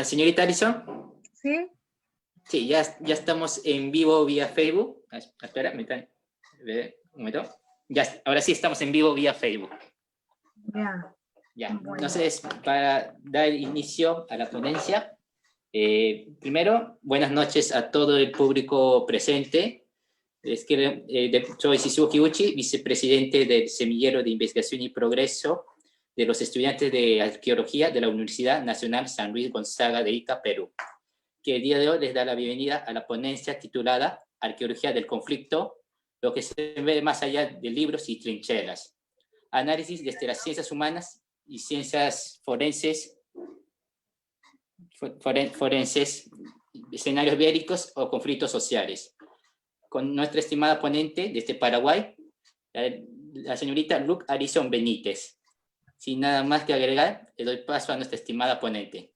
Señorita Alison. ¿Sí? Sí, ya estamos en vivo vía Facebook. Espera, un momento. Ya, ahora sí estamos en vivo vía Facebook. Ya, Bueno. entonces, para dar inicio a la ponencia, primero, buenas noches a todo el público presente. Soy Shizuki Uchi, vicepresidente del Semillero de Investigación y Progreso de los estudiantes de Arqueología de la Universidad Nacional San Luis Gonzaga de Ica, Perú, que el día de hoy les da la bienvenida a la ponencia titulada Arqueología del Conflicto, lo que se ve más allá de libros y trincheras. Análisis desde las ciencias humanas y ciencias forenses, escenarios bélicos o conflictos sociales. Con nuestra estimada ponente desde Paraguay, la señorita Luc Alison Benítez. Sin nada más que agregar, le doy paso a nuestra estimada ponente.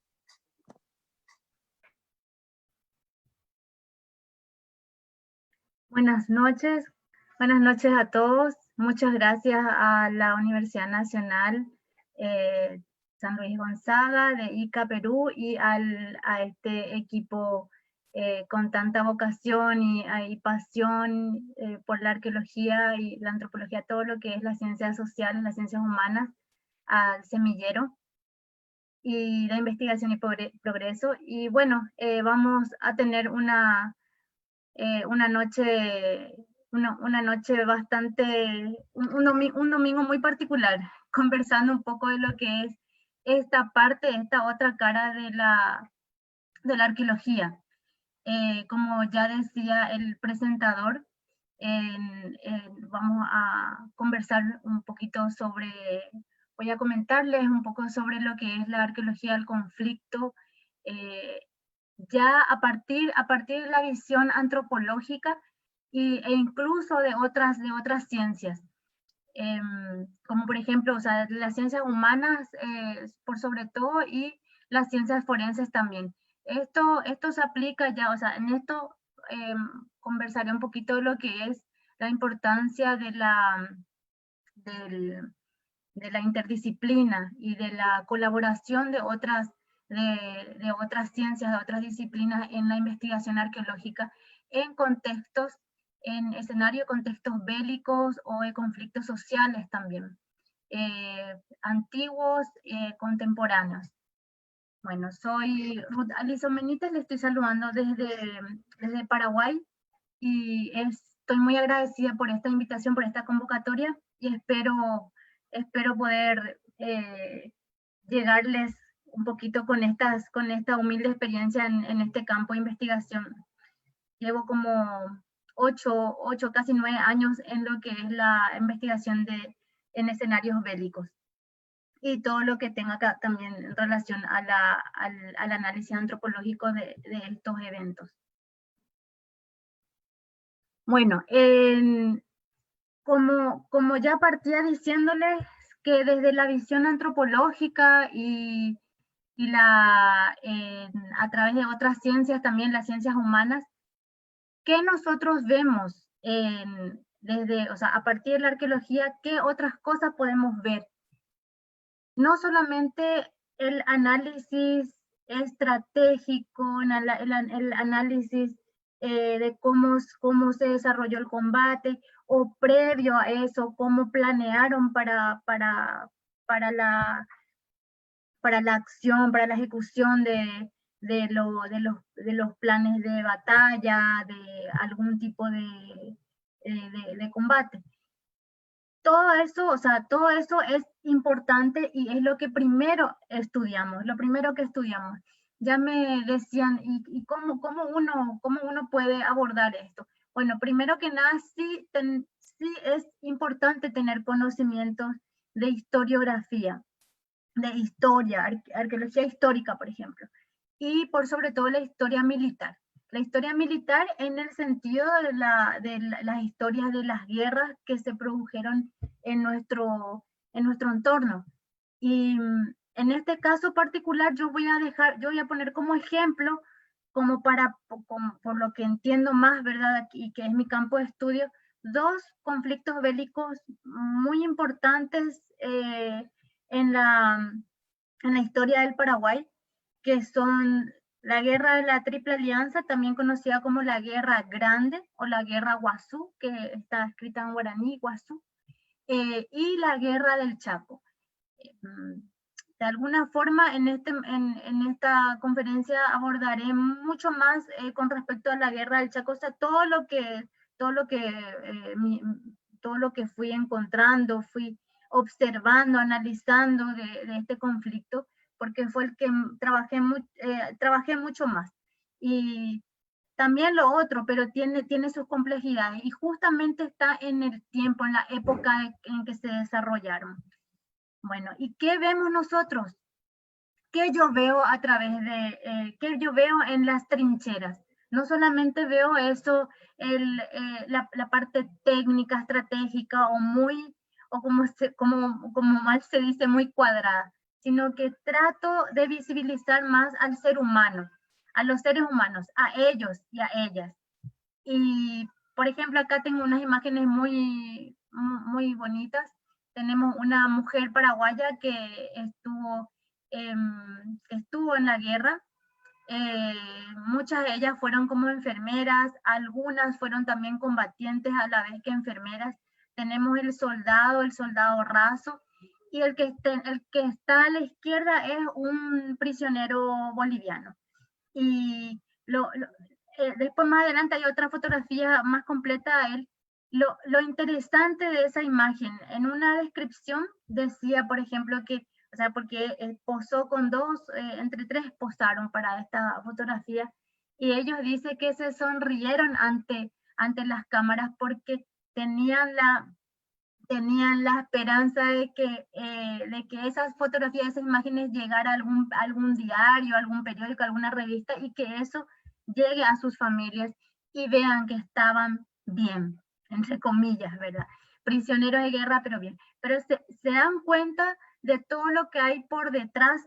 Buenas noches a todos. Muchas gracias a la Universidad Nacional San Luis Gonzaga de Ica, Perú, y a este equipo con tanta vocación y pasión por la arqueología y la antropología, todo lo que es las ciencias sociales, las ciencias humanas, al semillero y la investigación y progreso. Y bueno, vamos a tener una noche bastante, un domingo muy particular, conversando un poco de lo que es esta otra cara de la arqueología. Como ya decía el presentador, vamos a conversar un poquito voy a comentarles un poco sobre lo que es la arqueología del conflicto, ya a partir de la visión antropológica e incluso de otras ciencias, como por ejemplo, o sea, las ciencias humanas por sobre todo, y las ciencias forenses también. Esto se aplica ya, o sea, en esto conversaré un poquito de lo que es la importancia de la interdisciplina y de la colaboración de otras ciencias, de otras disciplinas en la investigación arqueológica en contextos bélicos o de conflictos sociales también, antiguos, contemporáneos. Bueno, soy Ruth Alison Benítez, le estoy saludando desde Paraguay, y estoy muy agradecida por esta invitación, por esta convocatoria, y espero poder llegarles un poquito con esta humilde experiencia en este campo de investigación. Llevo como 8, casi 9 años en lo que es la investigación en escenarios bélicos, y todo lo que tenga acá también en relación al análisis antropológico de estos eventos. Bueno, como ya partía diciéndoles que desde la visión antropológica a través de otras ciencias, también las ciencias humanas, ¿qué nosotros vemos o sea, a partir de la arqueología? ¿Qué otras cosas podemos ver? No solamente el análisis estratégico, el análisis de cómo se desarrolló el combate, o previo a eso, cómo planearon para la acción, para la ejecución de los planes de batalla, de algún tipo de combate. Todo eso, o sea, todo eso es importante y es lo que primero estudiamos, lo primero que estudiamos. Ya me decían, ¿y cómo uno puede abordar esto? Bueno, primero que nada, sí es importante tener conocimientos de historiografía, de historia, arqueología histórica, por ejemplo, y por sobre todo la historia militar. La historia militar en el sentido de las historias de las guerras que se produjeron en nuestro entorno. Y en este caso particular yo voy a poner como ejemplo, por lo que entiendo más, ¿verdad? Y que es mi campo de estudio, 2 conflictos bélicos muy importantes en la historia del Paraguay, que son la Guerra de la Triple Alianza, también conocida como la Guerra Grande o la Guerra Guazú, que está escrita en guaraní, Guazú, y la Guerra del Chaco. De alguna forma, en esta conferencia abordaré mucho más con respecto a la Guerra del Chaco, o sea, todo lo que fui encontrando, fui observando, analizando de este conflicto, porque fue el que trabajé mucho más. Y también lo otro, pero tiene sus complejidades, y justamente está en el tiempo, en la época en que se desarrollaron. Bueno, ¿y qué vemos nosotros? ¿Qué yo veo a través qué yo veo en las trincheras? No solamente veo eso, la parte técnica, estratégica, o como mal se dice, muy cuadrada, sino que trato de visibilizar más al ser humano, a los seres humanos, a ellos y a ellas. Y, por ejemplo, acá tengo unas imágenes muy bonitas. Tenemos una mujer paraguaya que estuvo en la guerra. Muchas de ellas fueron como enfermeras, algunas fueron también combatientes a la vez que enfermeras. Tenemos el soldado raso, y el que está a la izquierda es un prisionero boliviano. Y después más adelante hay otra fotografía más completa de él. Lo interesante de esa imagen, en una descripción decía, por ejemplo, que, o sea, porque posó con entre tres posaron para esta fotografía, y ellos dicen que se sonrieron ante las cámaras porque tenían la esperanza de que esas fotografías, esas imágenes llegara a algún diario, algún periódico, alguna revista, y que eso llegue a sus familias y vean que estaban bien, entre comillas, ¿verdad? Prisioneros de guerra, pero bien. Pero se dan cuenta de todo lo que hay por detrás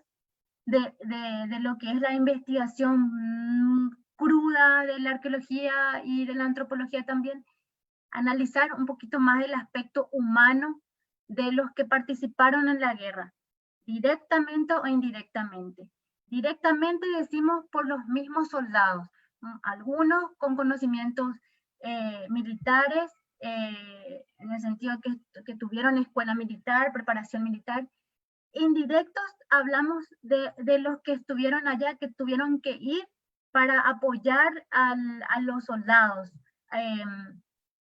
de lo que es la investigación cruda de la arqueología y de la antropología también. Analizar un poquito más el aspecto humano de los que participaron en la guerra, directamente o indirectamente. Directamente decimos por los mismos soldados, algunos con conocimientos militares, en el sentido que tuvieron escuela militar, preparación militar. Indirectos hablamos de los que estuvieron allá, que tuvieron que ir para apoyar a los soldados,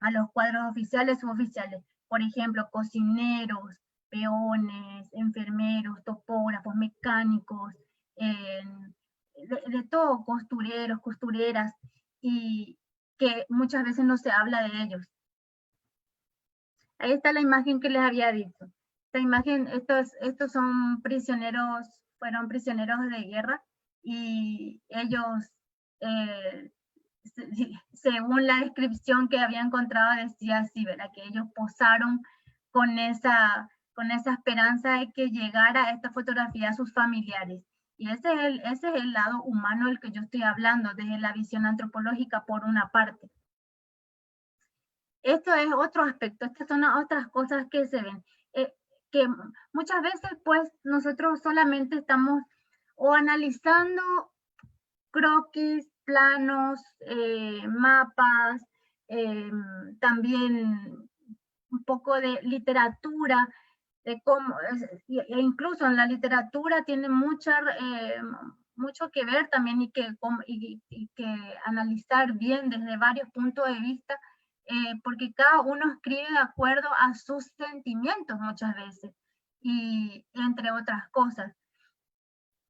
a los cuadros oficiales, suboficiales. Por ejemplo, cocineros, peones, enfermeros, topógrafos, mecánicos, de todo, costureros, costureras, y que muchas veces no se habla de ellos. Ahí está la imagen que les había dicho. Esta imagen, estos fueron prisioneros de guerra, y ellos, según la descripción que había encontrado, decía así, ¿verdad? Que ellos posaron con esa esperanza de que llegara esta fotografía a sus familiares. Y ese es el lado humano del que yo estoy hablando, desde la visión antropológica, por una parte. Esto es otro aspecto, estas son otras cosas que se ven, que muchas veces pues nosotros solamente estamos o analizando croquis, planos, mapas, también un poco de literatura, de cómo, e incluso en la literatura tiene mucho que ver también, y que analizar bien desde varios puntos de vista, porque cada uno escribe de acuerdo a sus sentimientos muchas veces, y entre otras cosas.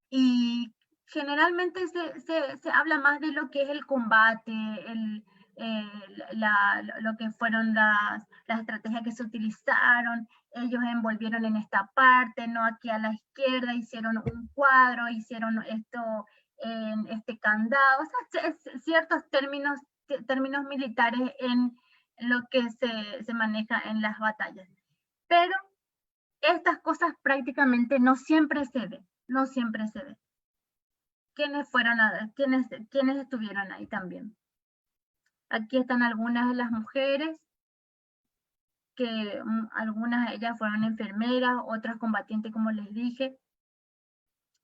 Y generalmente se habla más de lo que es el combate, lo que fueron las estrategias que se utilizaron. Ellos envolvieron en esta parte, no aquí a la izquierda, hicieron un cuadro, hicieron esto en este candado, o sea, ciertos términos militares en lo que se maneja en las batallas. Pero estas cosas prácticamente no siempre se ven, no siempre se ven. ¿Quiénes estuvieron ahí también? Aquí están algunas de las mujeres que algunas de ellas fueron enfermeras, otras combatientes, como les dije,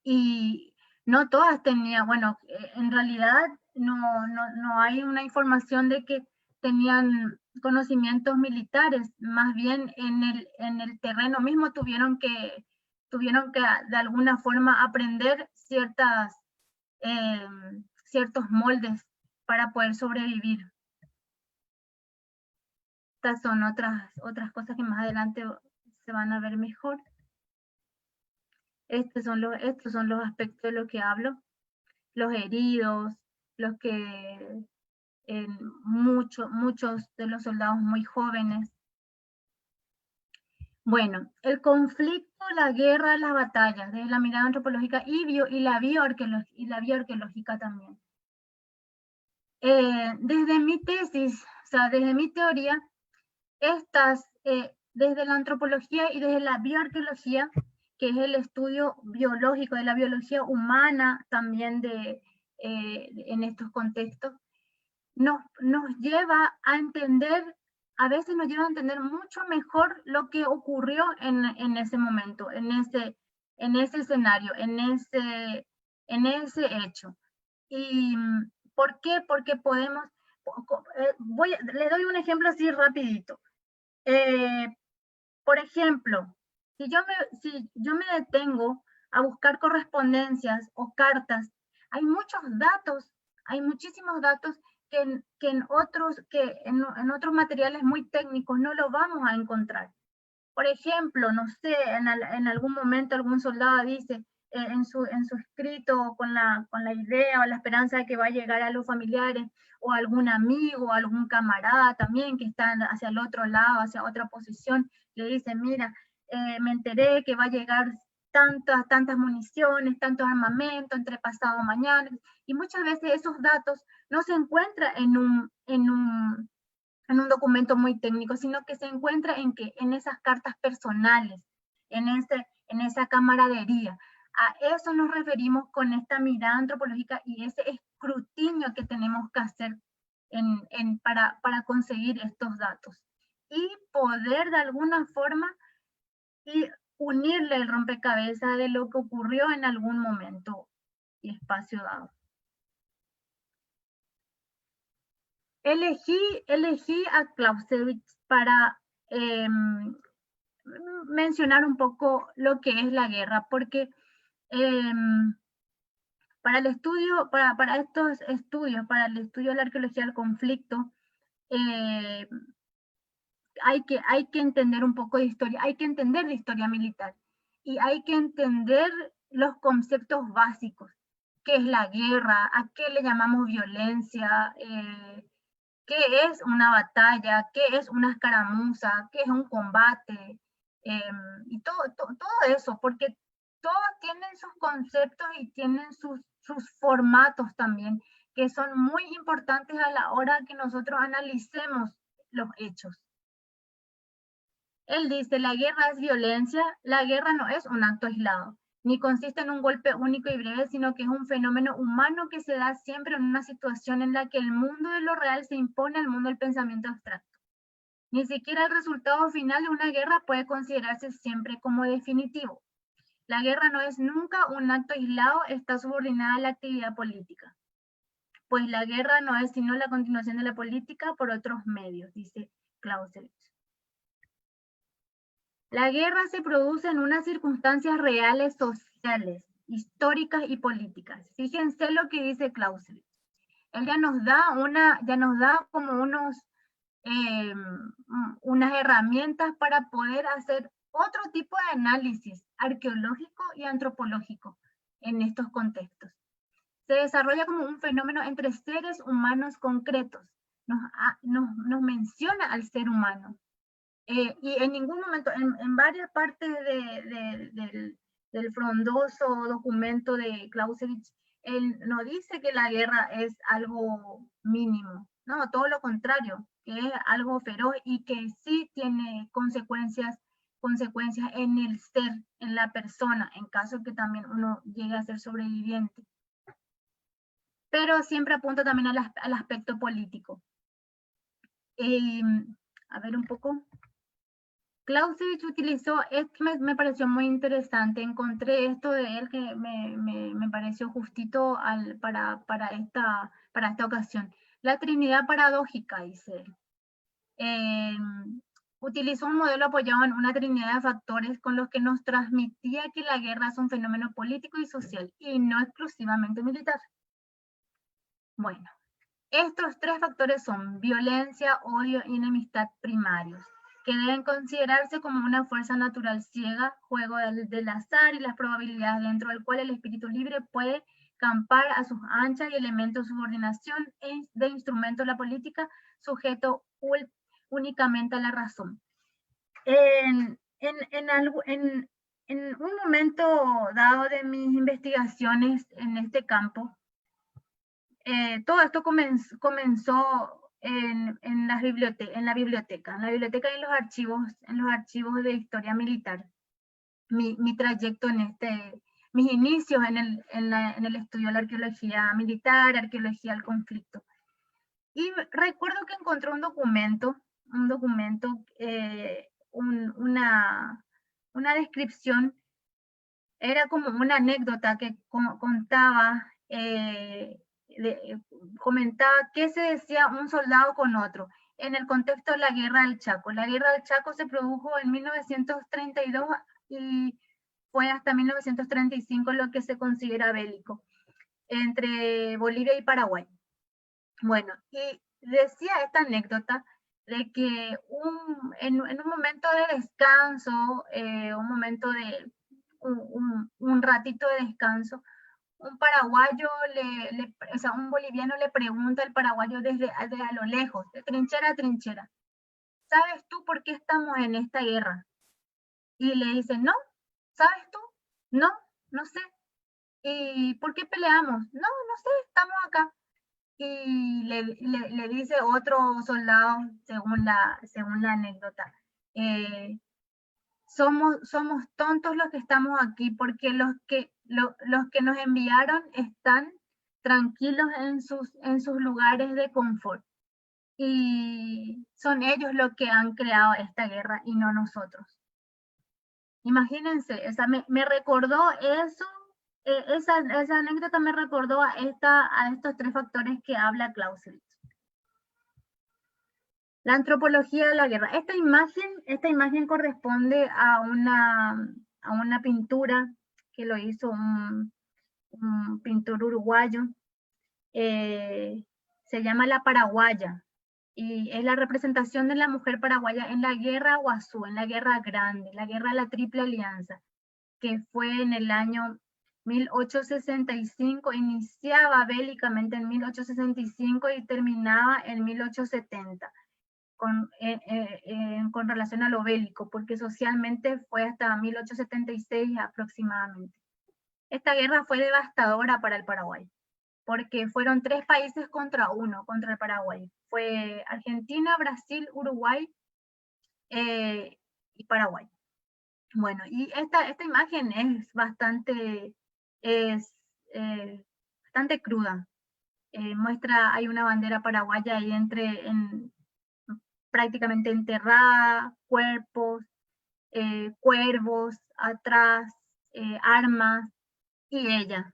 y no todas tenían, bueno, en realidad no hay una información de que tenían conocimientos militares, más bien en el terreno mismo tuvieron que de alguna forma aprender ciertos moldes para poder sobrevivir. Estas son otras cosas que más adelante se van a ver mejor. Estos son los aspectos de lo que hablo. Los heridos, los que muchos de los soldados muy jóvenes. Bueno, el conflicto, la guerra, las batallas, desde la mirada antropológica y la bioarqueológica también. Desde mi tesis, o sea, desde mi teoría, desde la antropología y desde la bioarqueología, que es el estudio biológico de la biología humana también en estos contextos, nos lleva a entender, a veces nos lleva a entender mucho mejor lo que ocurrió en ese momento, en ese escenario, en ese hecho. ¿Y por qué? Porque podemos, le doy un ejemplo así rapidito. Por ejemplo, si yo me detengo a buscar correspondencias o cartas, hay muchísimos datos que en otros materiales muy técnicos no lo vamos a encontrar. Por ejemplo, no sé, en algún momento algún soldado dice en su escrito con la idea o la esperanza de que va a llegar a los familiares, o algún amigo, algún camarada también que está hacia el otro lado, hacia otra posición, le dice, mira, me enteré que va a llegar tantas municiones, tantos armamentos entre pasado mañana, y muchas veces esos datos no se encuentran en un documento muy técnico, sino que se encuentra en esas cartas personales, en esa camaradería. A eso nos referimos con esta mirada antropológica y ese escrutinio que tenemos que hacer para conseguir estos datos. Y poder de alguna forma unirle el rompecabezas de lo que ocurrió en algún momento y espacio dado. Elegí a Clausewitz para mencionar un poco lo que es la guerra, porque para el estudio, para estos estudios, para el estudio de la arqueología del conflicto, hay que entender un poco de historia, hay que entender de historia militar y hay que entender los conceptos básicos, qué es la guerra, a qué le llamamos violencia, qué es una batalla, qué es una escaramuza, qué es un combate, y todo eso, porque todos tienen sus conceptos y tienen sus formatos también, que son muy importantes a la hora que nosotros analicemos los hechos. Él dice, la guerra es violencia, la guerra no es un acto aislado, ni consiste en un golpe único y breve, sino que es un fenómeno humano que se da siempre en una situación en la que el mundo de lo real se impone al mundo del pensamiento abstracto. Ni siquiera el resultado final de una guerra puede considerarse siempre como definitivo. La guerra no es nunca un acto aislado, está subordinada a la actividad política. Pues la guerra no es sino la continuación de la política por otros medios, dice Clausewitz. La guerra se produce en unas circunstancias reales sociales, históricas y políticas. Fíjense lo que dice Clausewitz. Él ya nos da como unas herramientas para poder hacer otro tipo de análisis arqueológico y antropológico en estos contextos. Se desarrolla como un fenómeno entre seres humanos concretos. Nos menciona al ser humano. Y en ningún momento, en varias partes del frondoso documento de Clausewitz, él no dice que la guerra es algo mínimo, no, todo lo contrario, que es algo feroz y que sí tiene consecuencias en el ser, en la persona, en caso que también uno llegue a ser sobreviviente. Pero siempre apunta también al aspecto político. A ver un poco. Clausewitz utilizó, me pareció muy interesante, encontré esto de él que me pareció justito para esta ocasión. La Trinidad paradójica, dice él. Utilizó un modelo apoyado en una trinidad de factores con los que nos transmitía que la guerra es un fenómeno político y social, y no exclusivamente militar. Bueno, estos tres factores son violencia, odio y enemistad primarios, que deben considerarse como una fuerza natural ciega, juego del azar y las probabilidades dentro del cual el espíritu libre puede campar a sus anchas y elementos de subordinación de instrumento de la política, sujeto únicamente a la razón. En un momento dado de mis investigaciones en este campo, todo esto comenzó en la biblioteca y en los archivos de historia militar. Mi trayecto mis inicios en el estudio de la arqueología militar, arqueología del conflicto. Y recuerdo que encontré un documento, una descripción, era como una anécdota que contaba, comentaba qué se decía un soldado con otro en el contexto de la Guerra del Chaco. La Guerra del Chaco se produjo en 1932 y fue hasta 1935 lo que se considera bélico entre Bolivia y Paraguay. Bueno, y decía esta anécdota de que en un momento de descanso, un momento de un ratito de descanso, un paraguayo, o sea, un boliviano le pregunta al paraguayo desde a lo lejos, de trinchera a trinchera, ¿sabes tú por qué estamos en esta guerra? Y le dice, no, ¿sabes tú? No, no sé. ¿Y por qué peleamos? No, no sé, estamos acá. Y le dice otro soldado, según la anécdota, somos tontos los que estamos aquí porque los que nos enviaron están tranquilos en sus lugares de confort. Y son ellos los que han creado esta guerra y no nosotros. Imagínense, me recordó eso, esa anécdota me recordó a estos tres factores que habla Clausewitz. La antropología de la guerra. Esta imagen corresponde a una pintura que lo hizo un pintor uruguayo. Se llama La Paraguaya y es la representación de la mujer paraguaya en la Guerra Guazú, en la Guerra Grande, la Guerra de la Triple Alianza, que fue en el año 1865, iniciaba bélicamente en 1865 y terminaba en 1870. Con relación a lo bélico, porque socialmente fue hasta 1876 aproximadamente. Esta guerra fue devastadora para el Paraguay, porque fueron 3 países contra el Paraguay. Fue Argentina, Brasil, Uruguay y Paraguay. Bueno, y esta imagen es bastante cruda. Muestra, hay una bandera paraguaya ahí prácticamente enterrada, cuerpos, cuervos atrás, armas, y ella,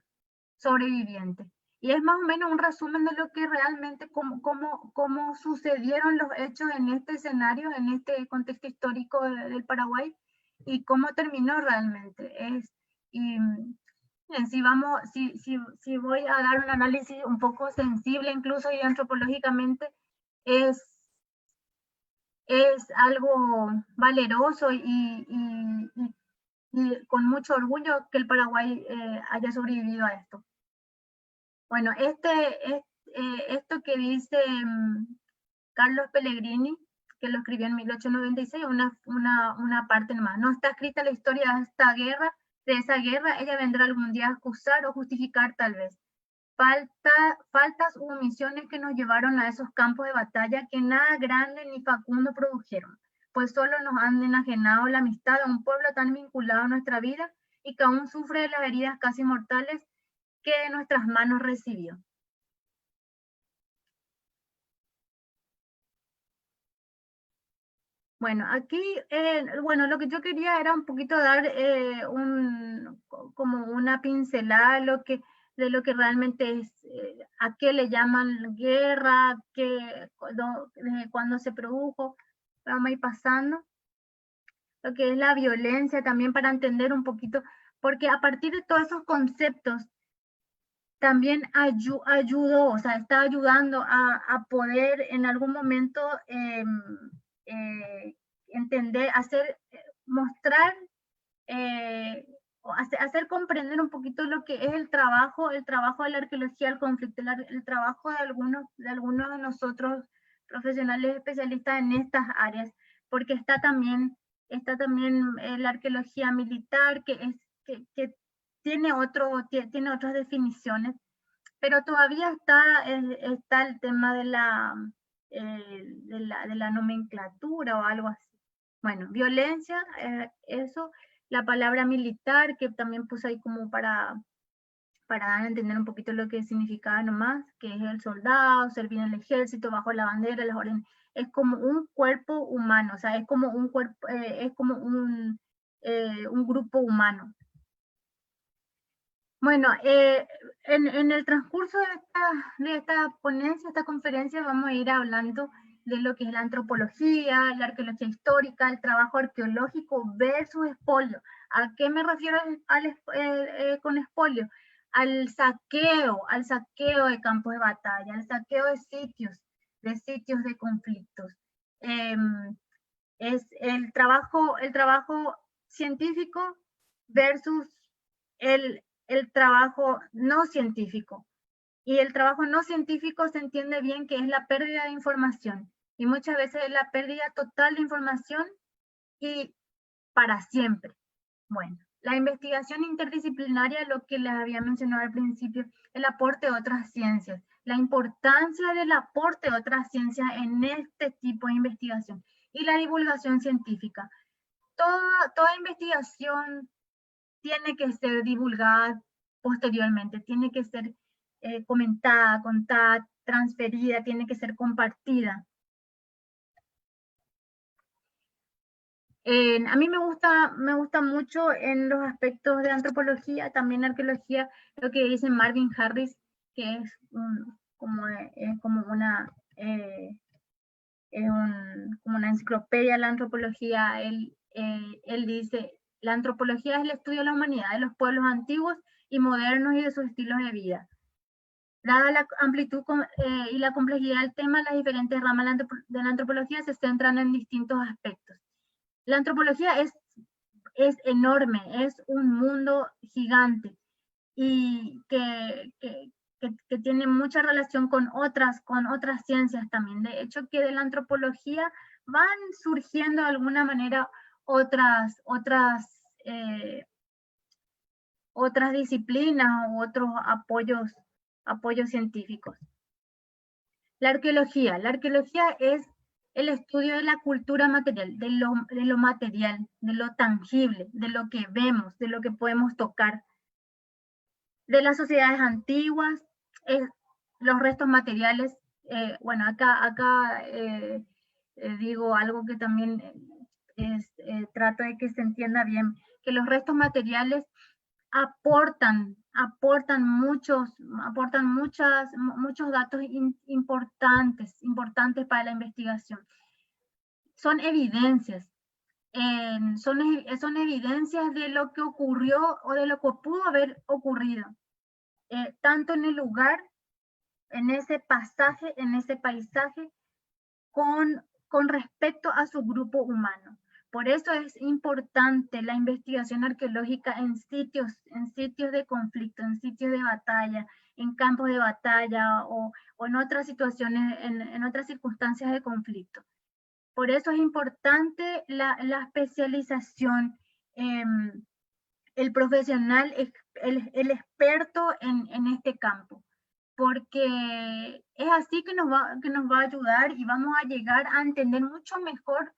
sobreviviente. Y es más o menos un resumen de lo que realmente, cómo sucedieron los hechos en este escenario, en este contexto histórico del Paraguay, y cómo terminó realmente. Si voy a dar un análisis un poco sensible, incluso y antropológicamente, es algo valeroso y con mucho orgullo que el Paraguay haya sobrevivido a esto. Bueno, esto que dice Carlos Pellegrini, que lo escribió en 1896, una parte más. No está escrita la historia de esa guerra, ella vendrá algún día a acusar o justificar tal vez. Faltas u omisiones que nos llevaron a esos campos de batalla que nada grande ni facundo produjeron, pues solo nos han enajenado la amistad a un pueblo tan vinculado a nuestra vida y que aún sufre de las heridas casi mortales que de nuestras manos recibió. Bueno, aquí, bueno, lo que yo quería era un poquito dar como una pincelada de lo que realmente es, a qué le llaman guerra, desde cuándo se produjo, vamos a ir pasando, lo que es la violencia también para entender un poquito, porque a partir de todos esos conceptos también ayudó, o sea, está ayudando a poder en algún momento entender, mostrar, hacer comprender un poquito lo que es el trabajo de la arqueología del conflicto, el trabajo de algunos de nosotros profesionales especialistas en estas áreas, porque está también la arqueología militar, que tiene otras definiciones, pero todavía está el tema de la nomenclatura o algo así. Bueno, violencia, eso, la palabra militar, que también puse ahí como para dar a entender un poquito lo que significaba nomás, que es el soldado, servir en el ejército, bajo la bandera, las órdenes. Es como un cuerpo humano, o sea, es como un cuerpo, es como un grupo humano. Bueno, en el transcurso de esta ponencia, esta conferencia, vamos a ir hablando de lo que es la antropología, la arqueología histórica, el trabajo arqueológico versus expolio. ¿A qué me refiero con expolio? Al saqueo de campos de batalla, al saqueo de sitios de conflictos. Es el trabajo científico versus el trabajo no científico. Y el trabajo no científico se entiende bien que es la pérdida de información. Y muchas veces es la pérdida total de información y para siempre. Bueno, la investigación interdisciplinaria, lo que les había mencionado al principio, el aporte de otras ciencias, la importancia del aporte de otras ciencias en este tipo de investigación y la divulgación científica. Toda investigación tiene que ser divulgada posteriormente, tiene que ser comentada, contada, transferida, tiene que ser compartida. A mí me gusta mucho en los aspectos de antropología, también arqueología, lo que dice Marvin Harris, que es como una como una enciclopedia de la antropología. Él dice: la antropología es el estudio de la humanidad, de los pueblos antiguos y modernos y de sus estilos de vida. Dada la amplitud y la complejidad del tema, las diferentes ramas de la antropología se centran en distintos aspectos. La antropología es enorme, es un mundo gigante y que tiene mucha relación con otras ciencias también. De hecho, que de la antropología van surgiendo de alguna manera otras disciplinas u otros apoyos científicos. La arqueología es el estudio de la cultura material, de lo material, de lo tangible, de lo que vemos, de lo que podemos tocar. De las sociedades antiguas, los restos materiales. Bueno, acá digo algo que también trato de que se entienda bien, que los restos materiales aportan muchos datos importantes para la investigación. Son evidencias, son evidencias de lo que ocurrió o de lo que pudo haber ocurrido, tanto en el lugar, en ese pasaje, en ese paisaje, con respecto a su grupo humano. Por eso es importante la investigación arqueológica en sitios de conflicto, en sitios de batalla, en campos de batalla o en otras situaciones, en otras circunstancias de conflicto. Por eso es importante la especialización, el profesional, el experto en este campo, porque es así que nos va a ayudar y vamos a llegar a entender mucho mejor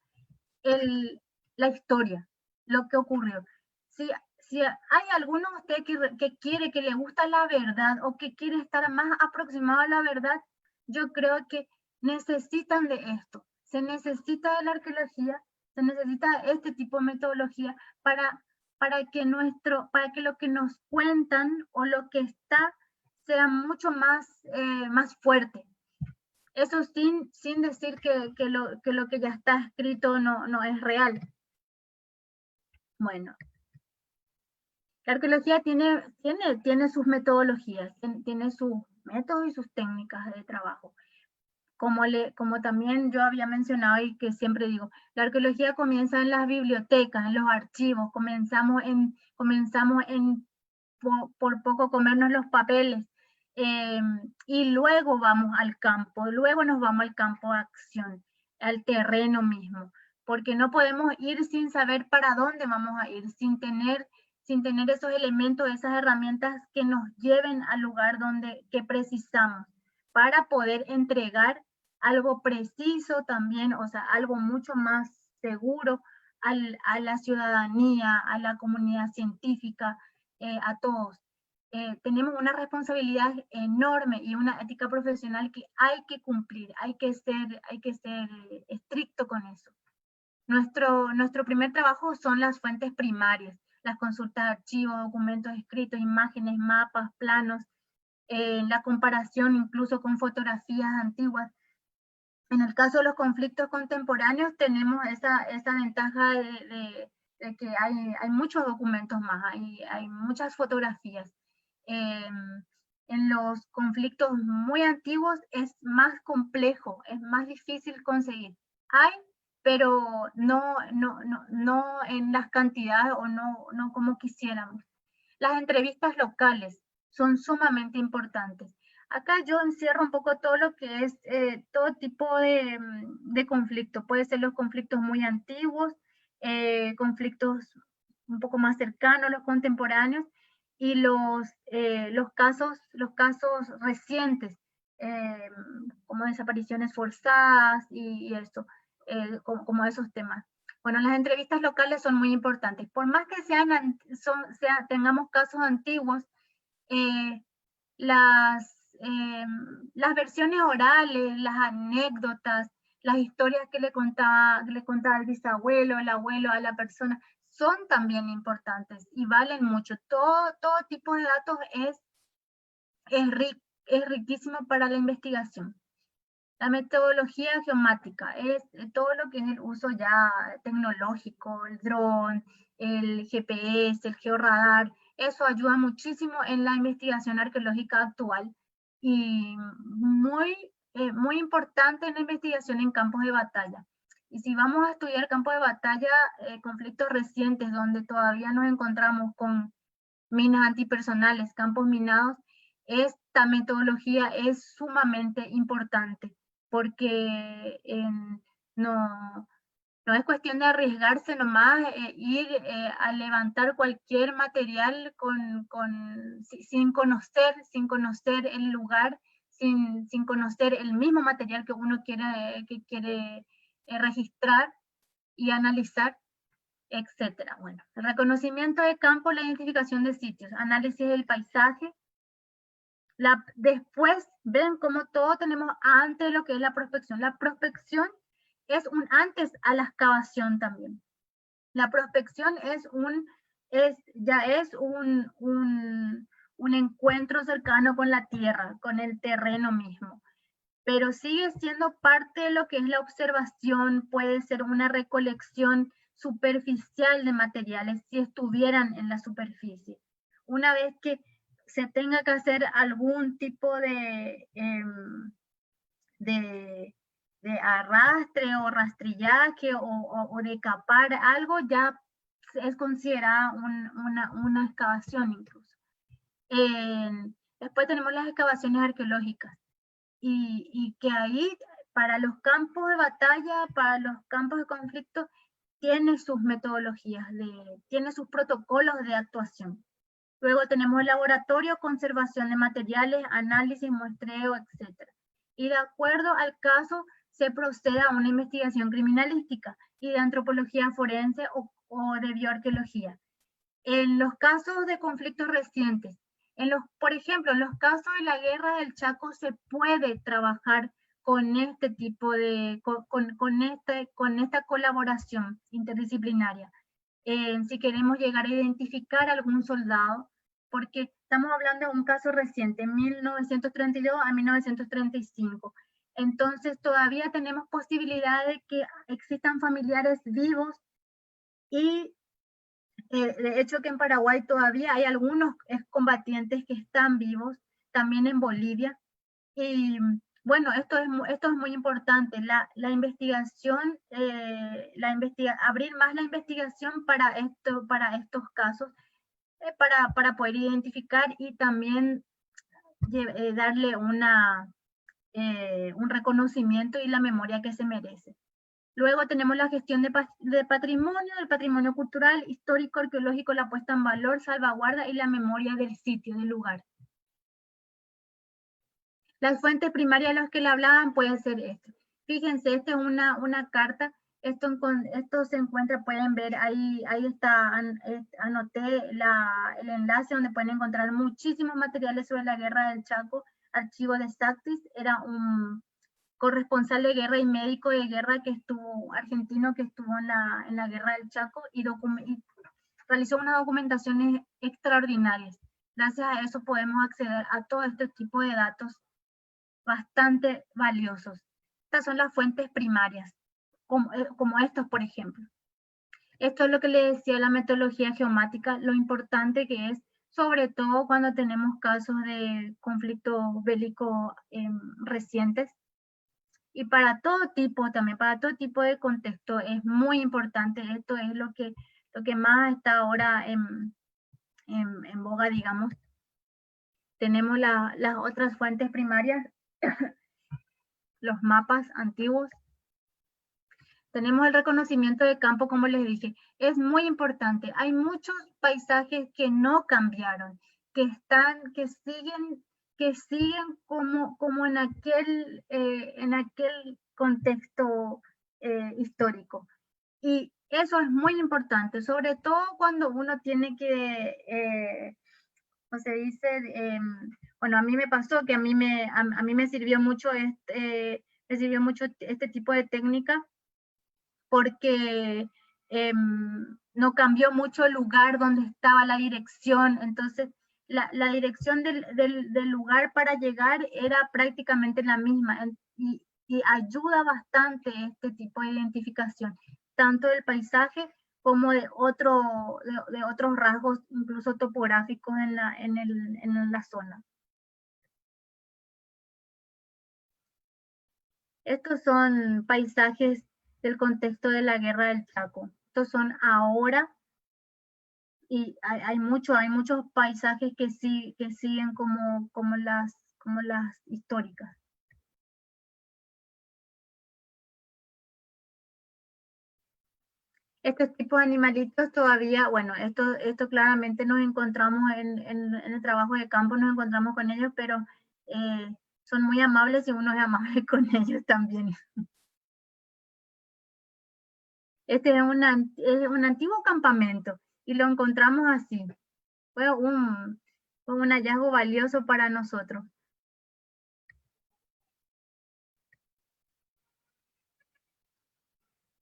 la historia, lo que ocurrió. Si hay alguno de ustedes que quiere, que le gusta la verdad o que quiere estar más aproximado a la verdad, yo creo que necesitan de esto. Se necesita de la arqueología Se necesita este tipo de metodología para que lo que nos cuentan o lo que está sea mucho más, más fuerte. Eso sin decir que lo que ya está escrito no es real. Bueno, la arqueología tiene sus metodologías, tiene sus métodos y sus técnicas de trabajo. Como también yo había mencionado y que siempre digo, la arqueología comienza en las bibliotecas, en los archivos, comenzamos por poco comernos los papeles, y luego vamos al campo, luego nos vamos al campo de acción, al terreno mismo, porque no podemos ir sin saber para dónde vamos a ir, sin tener esos elementos, esas herramientas que nos lleven al lugar que precisamos para poder entregar algo preciso también, o sea, algo mucho más seguro a la ciudadanía, a la comunidad científica, a todos. Tenemos una responsabilidad enorme y una ética profesional que hay que cumplir, hay que ser estricto con eso. Nuestro primer trabajo son las fuentes primarias, las consultas de archivos, documentos escritos, imágenes, mapas, planos, la comparación incluso con fotografías antiguas. En el caso de los conflictos contemporáneos tenemos esa ventaja de que hay muchos documentos más, hay muchas fotografías. En los conflictos muy antiguos es más complejo, es más difícil conseguir. Hay, pero no en las cantidades o no como quisiéramos. Las entrevistas locales son sumamente importantes. Acá yo encierro un poco todo lo que es todo tipo de conflicto. Puede ser los conflictos muy antiguos, conflictos un poco más cercanos, los contemporáneos, y los casos recientes, como desapariciones forzadas y esto, como esos temas. Bueno, las entrevistas locales son muy importantes. Por más que tengamos casos antiguos, las versiones orales, las anécdotas, las historias que le contaba el bisabuelo, el abuelo a la persona, son también importantes y valen mucho. Todo tipo de datos es riquísimo para la investigación. La metodología geomática es todo lo que es el uso ya tecnológico, el dron, el GPS, el georradar. Eso ayuda muchísimo en la investigación arqueológica actual y muy importante en la investigación en campos de batalla. Y si vamos a estudiar campos de batalla, conflictos recientes donde todavía nos encontramos con minas antipersonales, campos minados, esta metodología es sumamente importante porque no es cuestión de arriesgarse nomás, ir a levantar cualquier material sin conocer el lugar, sin conocer el mismo material que uno quiere registrar y analizar, etcétera. Bueno, el reconocimiento de campo, la identificación de sitios, análisis del paisaje. Después ven cómo todo tenemos antes de lo que es la prospección. La prospección es un antes a la excavación también. La prospección ya es un encuentro cercano con la tierra, con el terreno mismo. Pero sigue siendo parte de lo que es la observación, puede ser una recolección superficial de materiales si estuvieran en la superficie. Una vez que se tenga que hacer algún tipo de arrastre o rastrillaje o de capar algo, ya es considerada una excavación incluso. Después tenemos las excavaciones arqueológicas y que ahí para los campos de batalla, para los campos de conflicto, tiene sus metodologías, tiene sus protocolos de actuación. Luego tenemos el laboratorio, conservación de materiales, análisis, muestreo, etc. Y de acuerdo al caso, se procede a una investigación criminalística y de antropología forense o de bioarqueología. En los casos de conflictos recientes, por ejemplo, en los casos de la guerra del Chaco se puede trabajar con este tipo de, con esta colaboración interdisciplinaria. Si queremos llegar a identificar a algún soldado, porque estamos hablando de un caso reciente, 1932 a 1935. Entonces todavía tenemos posibilidad de que existan familiares vivos y de hecho que en Paraguay todavía hay algunos combatientes que están vivos, también en Bolivia. Y bueno, esto es muy importante, la investigación, abrir más la investigación para estos casos, para poder identificar y también darle un reconocimiento y la memoria que se merece. Luego tenemos la gestión de patrimonio, del patrimonio cultural, histórico, arqueológico, la puesta en valor, salvaguarda y la memoria del sitio, del lugar. Las fuentes primarias a las que le hablaban puede ser esto. Fíjense, esta es una carta. Esto se encuentra, pueden ver, ahí está, anoté el enlace donde pueden encontrar muchísimos materiales sobre la guerra del Chaco. Archivo de Sactis, era un corresponsal de guerra y médico de guerra argentino que estuvo en la guerra del Chaco y realizó unas documentaciones extraordinarias. Gracias a eso podemos acceder a todo este tipo de datos bastante valiosos. Estas son las fuentes primarias, como estos, por ejemplo. Esto es lo que le decía la metodología geomática, lo importante que es, sobre todo cuando tenemos casos de conflicto bélico recientes. Y para todo tipo, también para todo tipo de contexto, es muy importante. Esto es lo que más está ahora en boga, digamos. Tenemos las otras fuentes primarias, los mapas antiguos. Tenemos el reconocimiento de campo, como les dije. Es muy importante. Hay muchos paisajes que no cambiaron, que siguen como en aquel contexto histórico. Y eso es muy importante, sobre todo cuando uno tiene que, como se dice, bueno, a mí me pasó que a mí me sirvió mucho este tipo de técnica, porque no cambió mucho el lugar donde estaba la dirección. Entonces la dirección del lugar para llegar era prácticamente la misma, y ayuda bastante este tipo de identificación, tanto del paisaje como de otros rasgos, incluso topográficos en la zona. Estos son paisajes del contexto de la guerra del Chaco. Estos son ahora, y hay muchos paisajes que siguen como las históricas. Estos tipos de animalitos todavía, bueno, esto claramente nos encontramos en el trabajo de campo, nos encontramos con ellos, pero son muy amables y uno es amable con ellos también. Este es un antiguo campamento y lo encontramos así. Fue un hallazgo valioso para nosotros.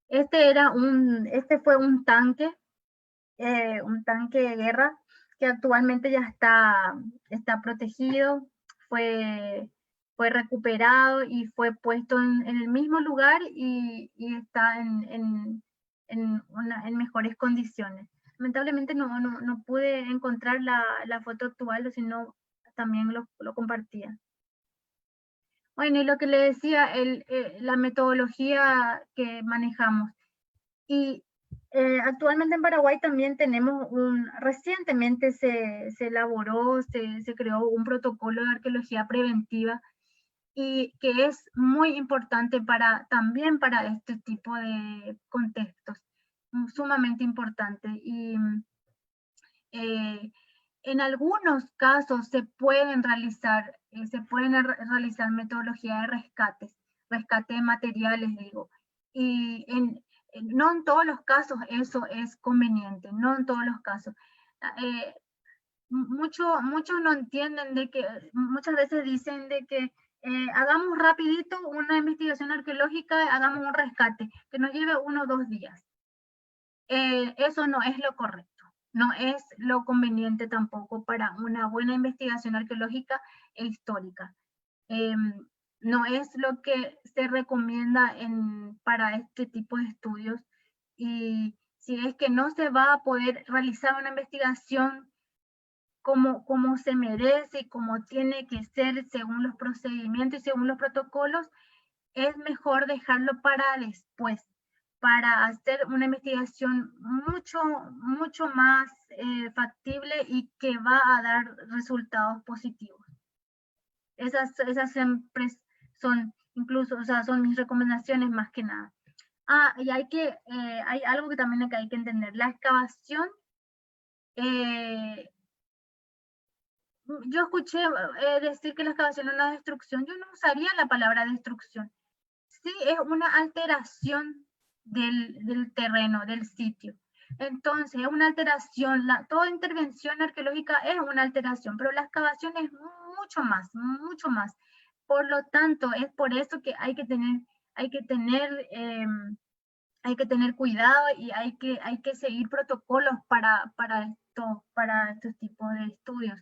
Este fue un tanque de guerra que actualmente ya está protegido, fue recuperado y fue puesto en el mismo lugar y está en mejores condiciones. Lamentablemente no pude encontrar la foto actual, sino también lo compartía. Bueno, y lo que le decía, la metodología que manejamos. Y actualmente en Paraguay también tenemos recientemente se elaboró, se creó un protocolo de arqueología preventiva, y que es muy importante también para este tipo de contextos, sumamente importante. Y en algunos casos se pueden realizar metodologías de rescate de materiales, digo, y no en todos los casos eso es conveniente, no en todos los casos. Muchos no entienden de que, muchas veces dicen de que hagamos rapidito una investigación arqueológica, hagamos un rescate, que nos lleve 1 o 2 días. Eso no es lo correcto, no es lo conveniente tampoco para una buena investigación arqueológica e histórica. No es lo que se recomienda para este tipo de estudios, y si es que no se va a poder realizar una investigación como se merece y como tiene que ser según los procedimientos y según los protocolos, es mejor dejarlo para después, para hacer una investigación mucho más factible y que va a dar resultados positivos. Esas siempre son, incluso, o sea, son mis recomendaciones más que nada. Y hay algo que también hay que entender. La excavación, yo escuché decir que la excavación es una destrucción. Yo no usaría la palabra destrucción. Sí, es una alteración del terreno, del sitio. Entonces, es una alteración, toda intervención arqueológica es una alteración, pero la excavación es mucho más, mucho más. Por lo tanto, es por eso que hay que tener cuidado y hay que seguir protocolos para estos tipos de estudios,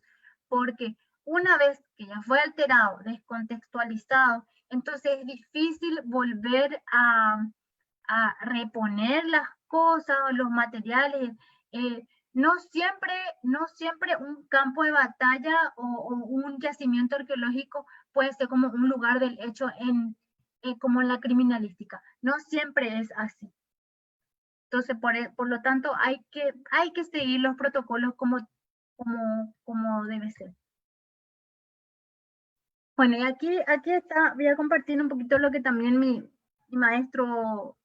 porque una vez que ya fue alterado, descontextualizado, entonces es difícil volver a reponer las cosas o los materiales. No siempre un campo de batalla o un yacimiento arqueológico puede ser como un lugar del hecho como en la criminalística. No siempre es así. Entonces, por lo tanto, hay que seguir los protocolos como debe ser. Bueno, y aquí está, voy a compartir un poquito lo que también mi maestro,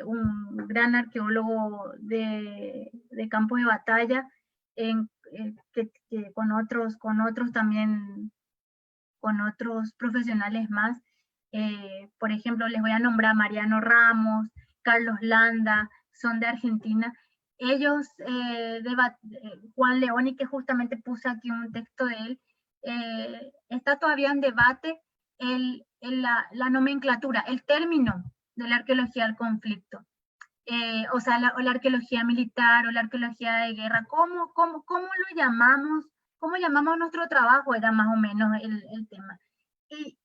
un gran arqueólogo de campos de batalla, que con otros también, con otros profesionales más. Por ejemplo, les voy a nombrar a Mariano Ramos, Carlos Landa, son de Argentina. Ellos, Juan Leoni, que justamente puse aquí un texto de él, está todavía en debate la nomenclatura, el término de la arqueología del conflicto. O sea, la arqueología militar o la arqueología de guerra, ¿cómo lo llamamos? ¿Cómo llamamos nuestro trabajo? Era más o menos el tema. Y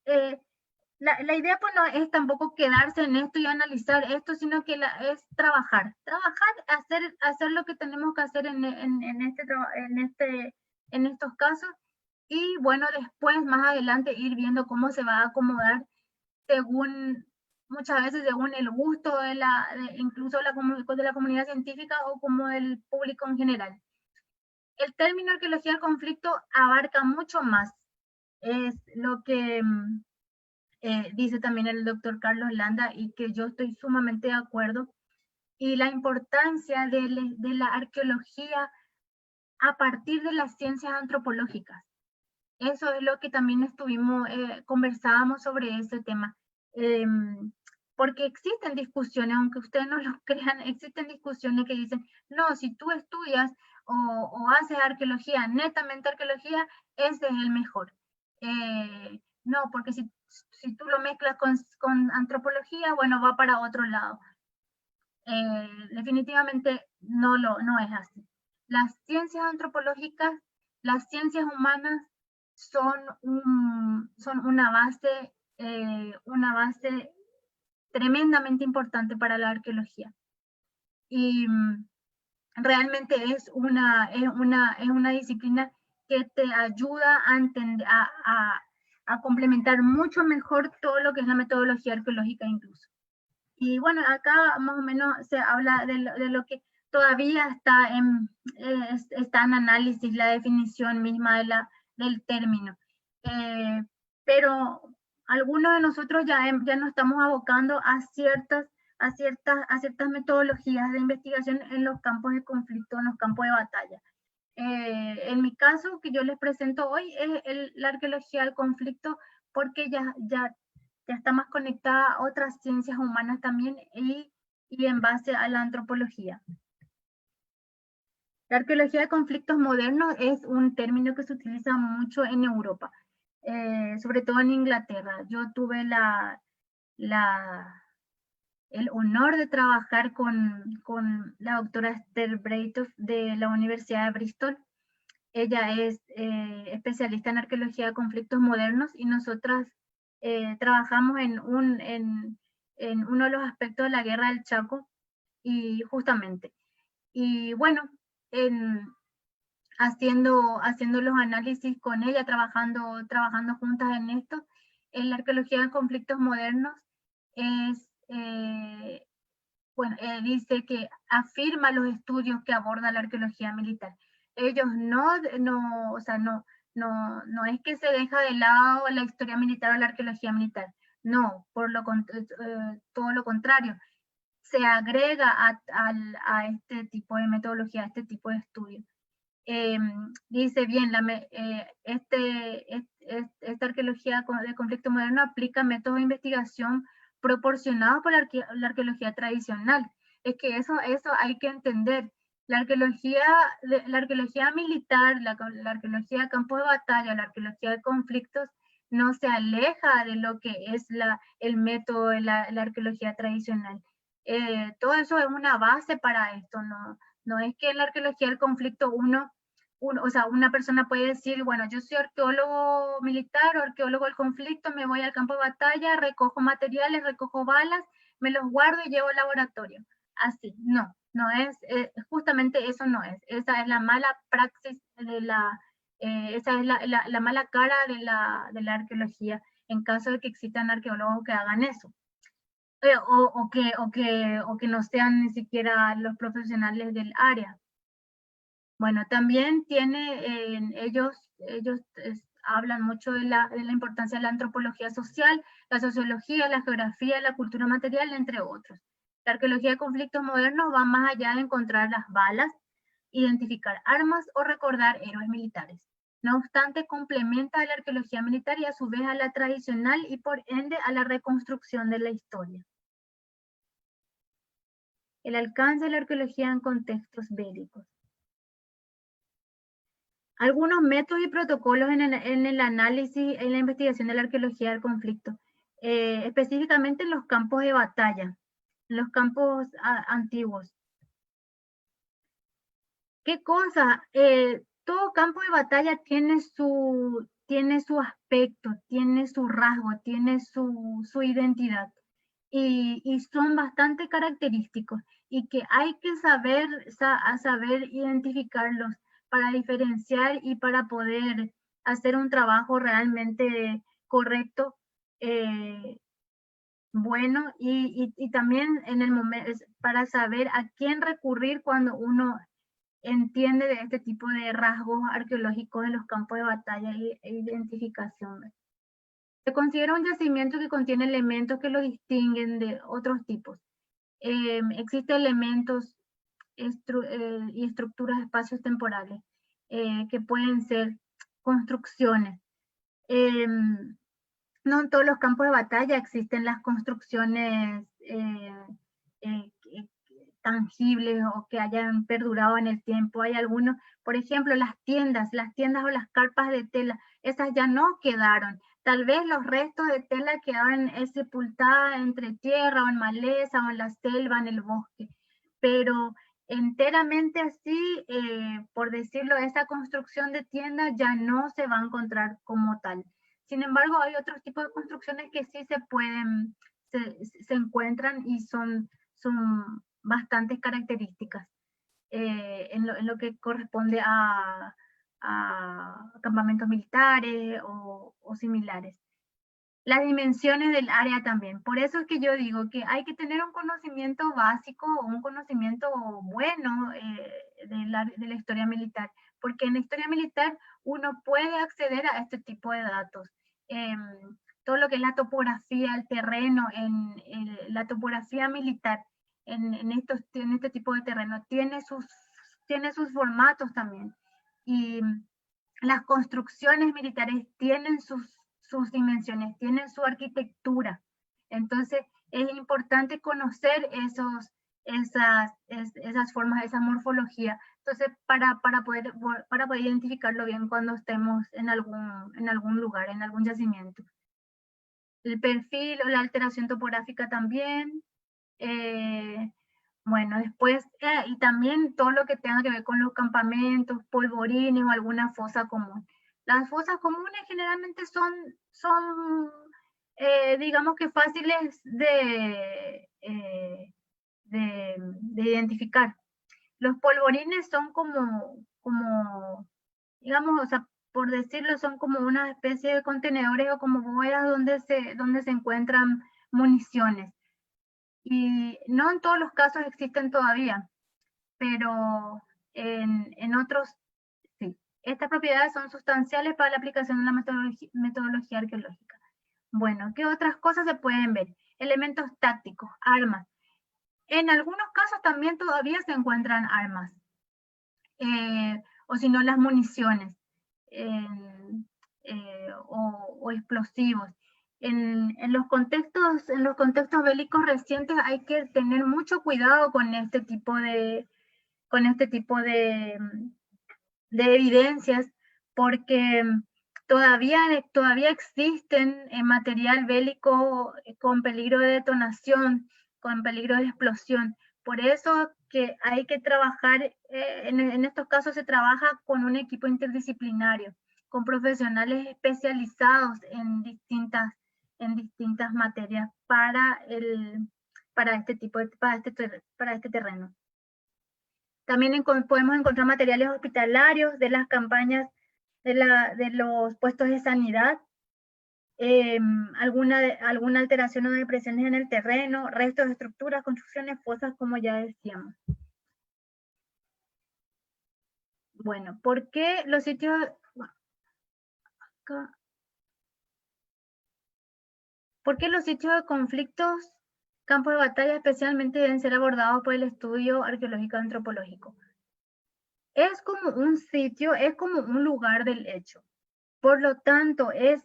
la idea pues no es tampoco quedarse en esto y analizar esto, sino que es trabajar, hacer lo que tenemos que hacer en estos casos, y bueno, después más adelante ir viendo cómo se va a acomodar muchas veces según el gusto incluso de la comunidad científica o como del público en general. El término arqueología del conflicto abarca mucho más, es lo que dice también el doctor Carlos Landa, y que yo estoy sumamente de acuerdo, y la importancia de la arqueología a partir de las ciencias antropológicas. Eso es lo que también conversábamos sobre ese tema. Porque existen discusiones, aunque ustedes no lo crean, existen discusiones que dicen, no, si tú estudias o haces arqueología, netamente arqueología, ese es el mejor. No, porque si tú lo mezclas con antropología, bueno, va para otro lado. Definitivamente no es así. Las ciencias antropológicas, las ciencias humanas son una base tremendamente importante para la arqueología. Y realmente es una disciplina que te ayuda a complementar mucho mejor todo lo que es la metodología arqueológica incluso. Y bueno, acá más o menos se habla de lo que todavía está en análisis, la definición misma del término. Pero algunos de nosotros ya nos estamos abocando a ciertas metodologías de investigación en los campos de conflicto, en los campos de batalla. En mi caso, que yo les presento hoy, es la arqueología del conflicto, porque ya está más conectada a otras ciencias humanas también, y en base a la antropología. La arqueología de conflictos modernos es un término que se utiliza mucho en Europa. sobre todo en Inglaterra. Yo tuve el honor de trabajar con la doctora Esther Breithaupt de la Universidad de Bristol. Ella es especialista en arqueología de conflictos modernos y nosotras trabajamos en uno de los aspectos de la guerra del Chaco, y justamente. Y bueno, haciendo los análisis con ella, trabajando juntas en esto, en la arqueología de conflictos modernos es, bueno, dice que afirma los estudios que aborda la arqueología militar. Ellos o sea, no es que se deja de lado la historia militar o la arqueología militar, no, todo lo contrario, se agrega a este tipo de metodología, a este tipo de estudio. Dice bien, esta arqueología de conflicto moderno aplica métodos de investigación proporcionados por la arqueología tradicional. Es que eso hay que entender. La arqueología militar, la arqueología de campos de batalla, la arqueología de conflictos, no se aleja de lo que es el método de la arqueología tradicional. Todo eso es una base para esto, no es que en la arqueología del conflicto o sea, una persona puede decir, bueno, yo soy arqueólogo militar o arqueólogo del conflicto, me voy al campo de batalla, recojo materiales, recojo balas, me los guardo y llevo al laboratorio. Así, no es, justamente eso no es. Esa es la mala praxis esa es la mala cara de la arqueología, en caso de que existan arqueólogos que hagan eso. O que no sean ni siquiera los profesionales del área. Bueno, también ellos hablan mucho de la importancia de la antropología social, la sociología, la geografía, la cultura material, entre otros. La arqueología de conflictos modernos va más allá de encontrar las balas, identificar armas o recordar héroes militares. No obstante, complementa a la arqueología militar y a su vez a la tradicional y por ende a la reconstrucción de la historia. El alcance de la arqueología en contextos bélicos. Algunos métodos y protocolos en el análisis, en la investigación de la arqueología del conflicto, específicamente en los campos de batalla, en los campos antiguos. ¿Qué cosa? Todo campo de batalla tiene su aspecto, tiene su rasgo, tiene su identidad, y son bastante característicos y que hay que saber identificarlos para diferenciar y para poder hacer un trabajo realmente correcto, bueno, y también en el momento para saber a quién recurrir cuando uno entiende de este tipo de rasgos arqueológicos en los campos de batalla e identificación. Se considera un yacimiento que contiene elementos que lo distinguen de otros tipos. Existen elementos y estructuras de espacios temporales que pueden ser construcciones. No en todos los campos de batalla existen las construcciones tangibles o que hayan perdurado en el tiempo. Hay algunos, por ejemplo, las tiendas o las carpas de tela, esas ya no quedaron. Tal vez los restos de tela quedaron sepultadas entre tierra o en maleza o en la selva, en el bosque, pero enteramente así, por decirlo, esa construcción de tienda ya no se va a encontrar como tal. Sin embargo, hay otros tipos de construcciones que sí se encuentran y son bastantes características en lo que corresponde a campamentos militares o similares. Las dimensiones del área también. Por eso es que yo digo que hay que tener un conocimiento básico, un conocimiento bueno de la historia militar, porque en la historia militar uno puede acceder a este tipo de datos. Todo lo que es la topografía, el terreno, la topografía militar en este tipo de terreno tiene sus formatos también. Y las construcciones militares tienen sus dimensiones, tienen su arquitectura. Entonces, es importante conocer esas formas, esa morfología, Entonces, para poder identificarlo bien cuando estemos en algún lugar, en algún yacimiento. El perfil o la alteración topográfica también. Bueno, después, y también todo lo que tenga que ver con los campamentos, polvorines o alguna fosa común. Las fosas comunes generalmente son digamos que fáciles de identificar. Los polvorines son como, digamos, o sea, por decirlo, son como una especie de contenedores o como bóvedas donde se encuentran municiones. Y no en todos los casos existen todavía, pero en otros sí. Estas propiedades son sustanciales para la aplicación de la metodología arqueológica. Bueno, ¿qué otras cosas se pueden ver? Elementos tácticos, armas. En algunos casos también todavía se encuentran armas, o si no las municiones, o explosivos. En los contextos bélicos recientes hay que tener mucho cuidado con este tipo de evidencias, porque todavía existen material bélico con peligro de detonación, con peligro de explosión. Por eso que hay que trabajar, en estos casos se trabaja con un equipo interdisciplinario, con profesionales especializados en distintas materias para este terreno. También podemos encontrar materiales hospitalarios de las campañas de los puestos de sanidad, alguna alteración o depresiones en el terreno, restos de estructuras, construcciones, fosas, como ya decíamos. Bueno, ¿por qué los sitios? ¿Por qué los sitios de conflictos, campos de batalla especialmente, deben ser abordados por el estudio arqueológico antropológico? Es como un sitio, es como un lugar del hecho. Por lo tanto, es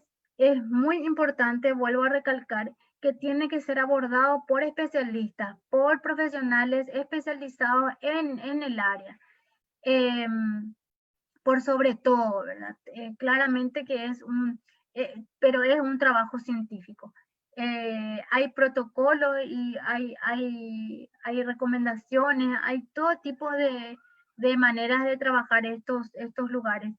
muy importante, vuelvo a recalcar, que tiene que ser abordado por especialistas, por profesionales especializados en el área. Por sobre todo, ¿verdad? Claramente que pero es un trabajo científico. Hay protocolos y hay recomendaciones, hay todo tipo de maneras de trabajar estos lugares.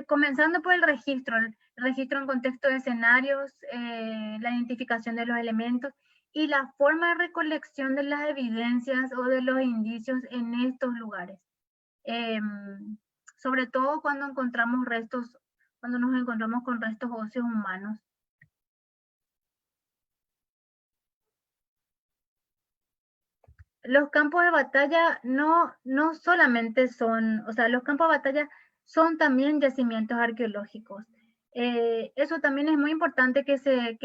Comenzando por el registro en contexto de escenarios, la identificación de los elementos y la forma de recolección de las evidencias o de los indicios en estos lugares. Sobre todo cuando nos encontramos con restos óseos humanos. Los campos de batalla no solamente son, o sea, los campos de batalla son también yacimientos arqueológicos. Eso también es muy importante que se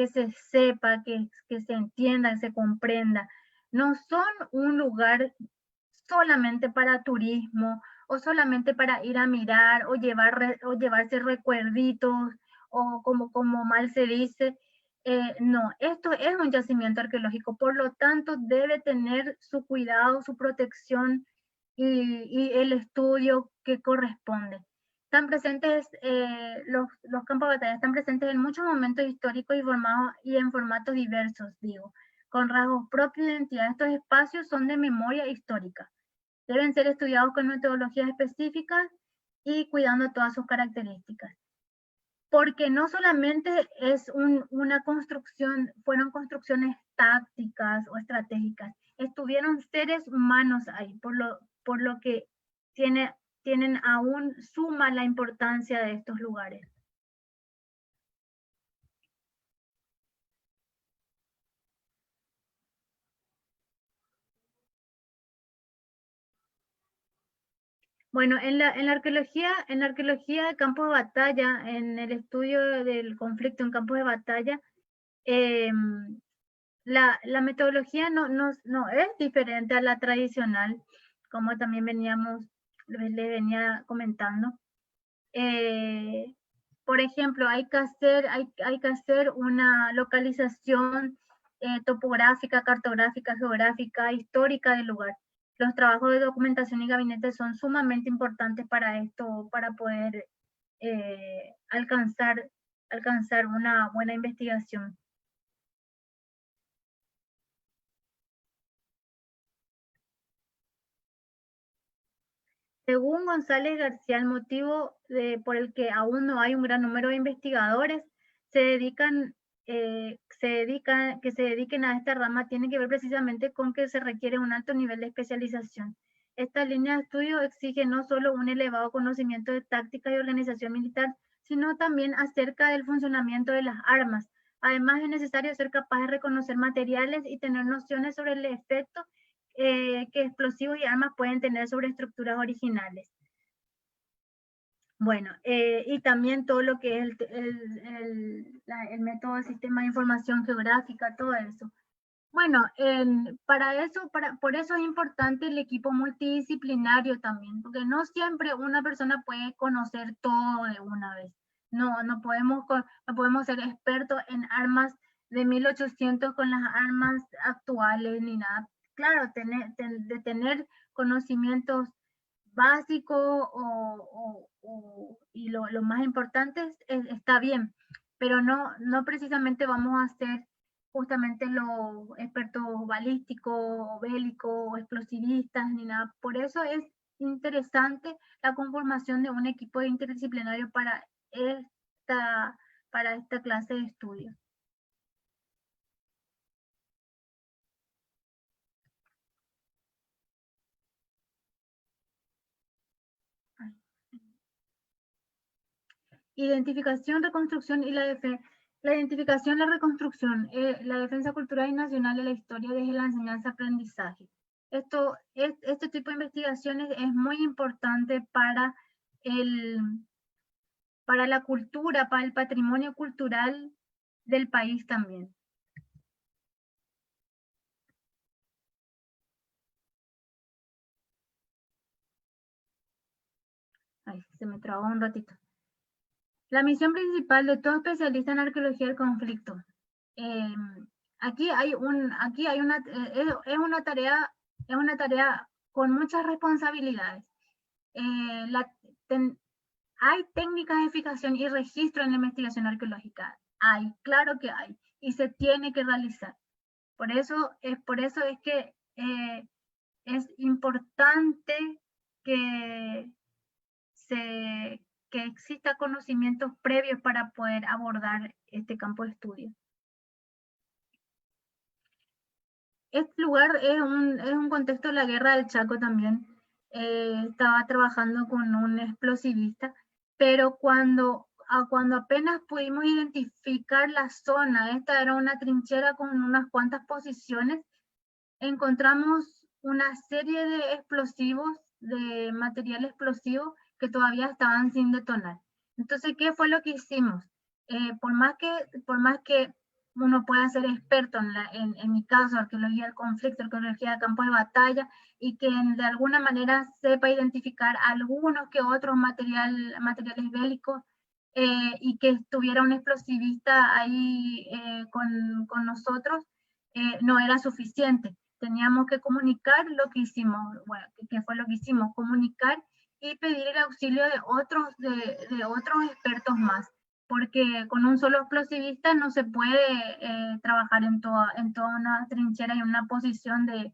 sepa, que se entienda, que se comprenda. No son un lugar solamente para turismo o solamente para ir a mirar o llevarse recuerditos o como mal se dice. No, esto es un yacimiento arqueológico, por lo tanto debe tener su cuidado, su protección y el estudio que corresponde. Están presentes, los campos de batalla están presentes en muchos momentos históricos y en formatos diversos, digo, con rasgos propios de identidad. Estos espacios son de memoria histórica. Deben ser estudiados con metodologías específicas y cuidando todas sus características. Porque no solamente es una construcción, fueron construcciones tácticas o estratégicas, estuvieron seres humanos ahí, por lo que tienen aún suma la importancia de estos lugares. Bueno, en la arqueología de campos de batalla, en el estudio del conflicto en campos de batalla, la metodología no es diferente a la tradicional, como también les venía comentando. Por ejemplo, hay que hacer una localización topográfica, cartográfica, geográfica, histórica del lugar. los trabajos de documentación y gabinete son sumamente importantes para esto, para poder alcanzar una buena investigación. Según González García, el motivo por el que aún no hay un gran número de investigadores que se dediquen a esta rama tiene que ver precisamente con que se requiere un alto nivel de especialización. Esta línea de estudio exige no solo un elevado conocimiento de táctica y organización militar, sino también acerca del funcionamiento de las armas. Además, es necesario ser capaz de reconocer materiales y tener nociones sobre el efecto que explosivos y armas pueden tener sobre estructuras originales. Bueno, y también todo lo que es el método de sistema de información geográfica, todo eso. Bueno, por eso es importante el equipo multidisciplinario también, porque no siempre una persona puede conocer todo de una vez. No podemos ser expertos en armas de 1800 con las armas actuales ni nada. Claro, de tener conocimientos básicos y lo más importante está bien, pero no precisamente vamos a ser justamente los expertos balísticos, bélicos, explosivistas, ni nada. Por eso es interesante la conformación de un equipo interdisciplinario para esta clase de estudios. Identificación, reconstrucción y la defensa. La identificación, la reconstrucción, la defensa cultural y nacional de la historia desde la enseñanza-aprendizaje. Este tipo de investigaciones es muy importante para la cultura, para el patrimonio cultural del país también. Ay, se me trabó un ratito. La misión principal de todo especialista en arqueología del conflicto. Aquí es una tarea con muchas responsabilidades. Hay técnicas de fijación y registro en la investigación arqueológica. Claro que hay, y se tiene que realizar. Por eso es que es importante que que exista conocimientos previos para poder abordar este campo de estudio. Este lugar es un contexto de la guerra del Chaco también. Estaba trabajando con un explosivista, pero cuando apenas pudimos identificar la zona, esta era una trinchera con unas cuantas posiciones, encontramos una serie de explosivos, de material explosivo que todavía estaban sin detonar. Entonces, ¿qué fue lo que hicimos? Por más que uno pueda ser experto en mi caso, arqueología del conflicto, arqueología de campos de batalla, y que de alguna manera sepa identificar algunos que otros materiales bélicos, y que estuviera un explosivista ahí con nosotros, no era suficiente. Teníamos que comunicar lo que hicimos, bueno, que fue lo que hicimos, comunicar y pedir el auxilio de otros expertos más, porque con un solo explosivista no se puede trabajar en toda una trinchera y una posición de...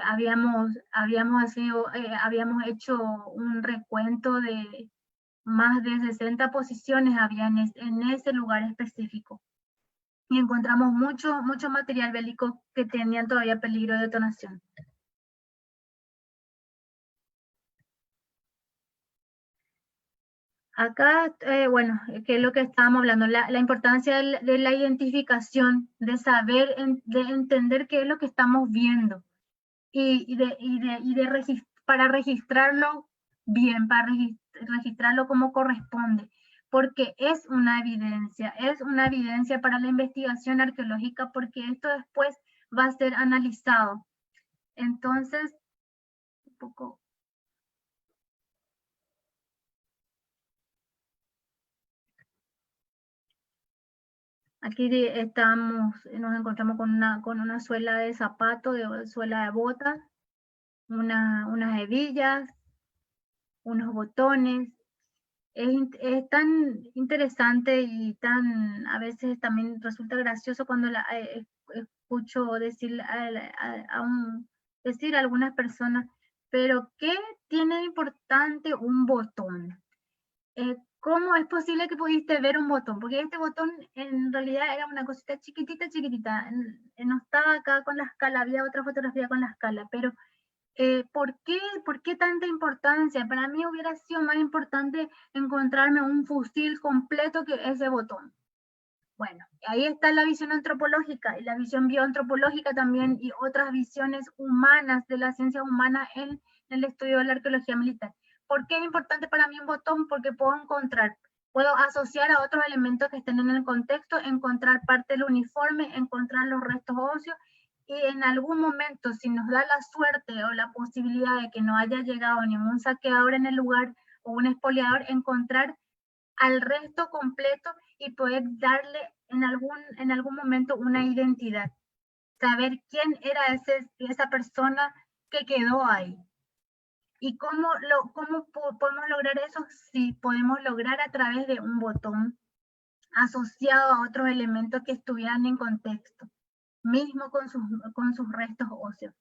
habíamos hecho un recuento de más de 60 posiciones había en ese lugar específico. Y encontramos mucho material bélico que tenían todavía peligro de detonación. Acá, bueno, que es lo que estábamos hablando, la importancia de la identificación, de saber, de entender qué es lo que estamos viendo para registrarlo bien, para registrarlo como corresponde, porque es una evidencia para la investigación arqueológica, porque esto después va a ser analizado. Entonces, un poco... Aquí nos encontramos con una suela de zapato, suela de bota, unas hebillas, unos botones. Es tan interesante y a veces también resulta gracioso cuando escucho decir decir a algunas personas, pero ¿qué tiene de importante un botón? ¿Cómo es posible que pudiste ver un botón? Porque este botón en realidad era una cosita chiquitita, chiquitita. No estaba acá con la escala, había otra fotografía con la escala, pero ¿por qué tanta importancia? Para mí hubiera sido más importante encontrarme un fusil completo que ese botón. Bueno, ahí está la visión antropológica y la visión bioantropológica también y otras visiones humanas de la ciencia humana en el estudio de la arqueología militar. ¿Por qué es importante para mí un botón? Porque puedo asociar a otros elementos que estén en el contexto, encontrar parte del uniforme, encontrar los restos óseos y en algún momento, si nos da la suerte o la posibilidad de que no haya llegado ningún saqueador en el lugar o un expoliador, encontrar al resto completo y poder darle en algún momento una identidad. Saber quién era esa persona que quedó ahí. ¿Y cómo podemos lograr eso? Sí, podemos lograr a través de un botón asociado a otros elementos que estuvieran en contexto, mismo con sus restos óseos.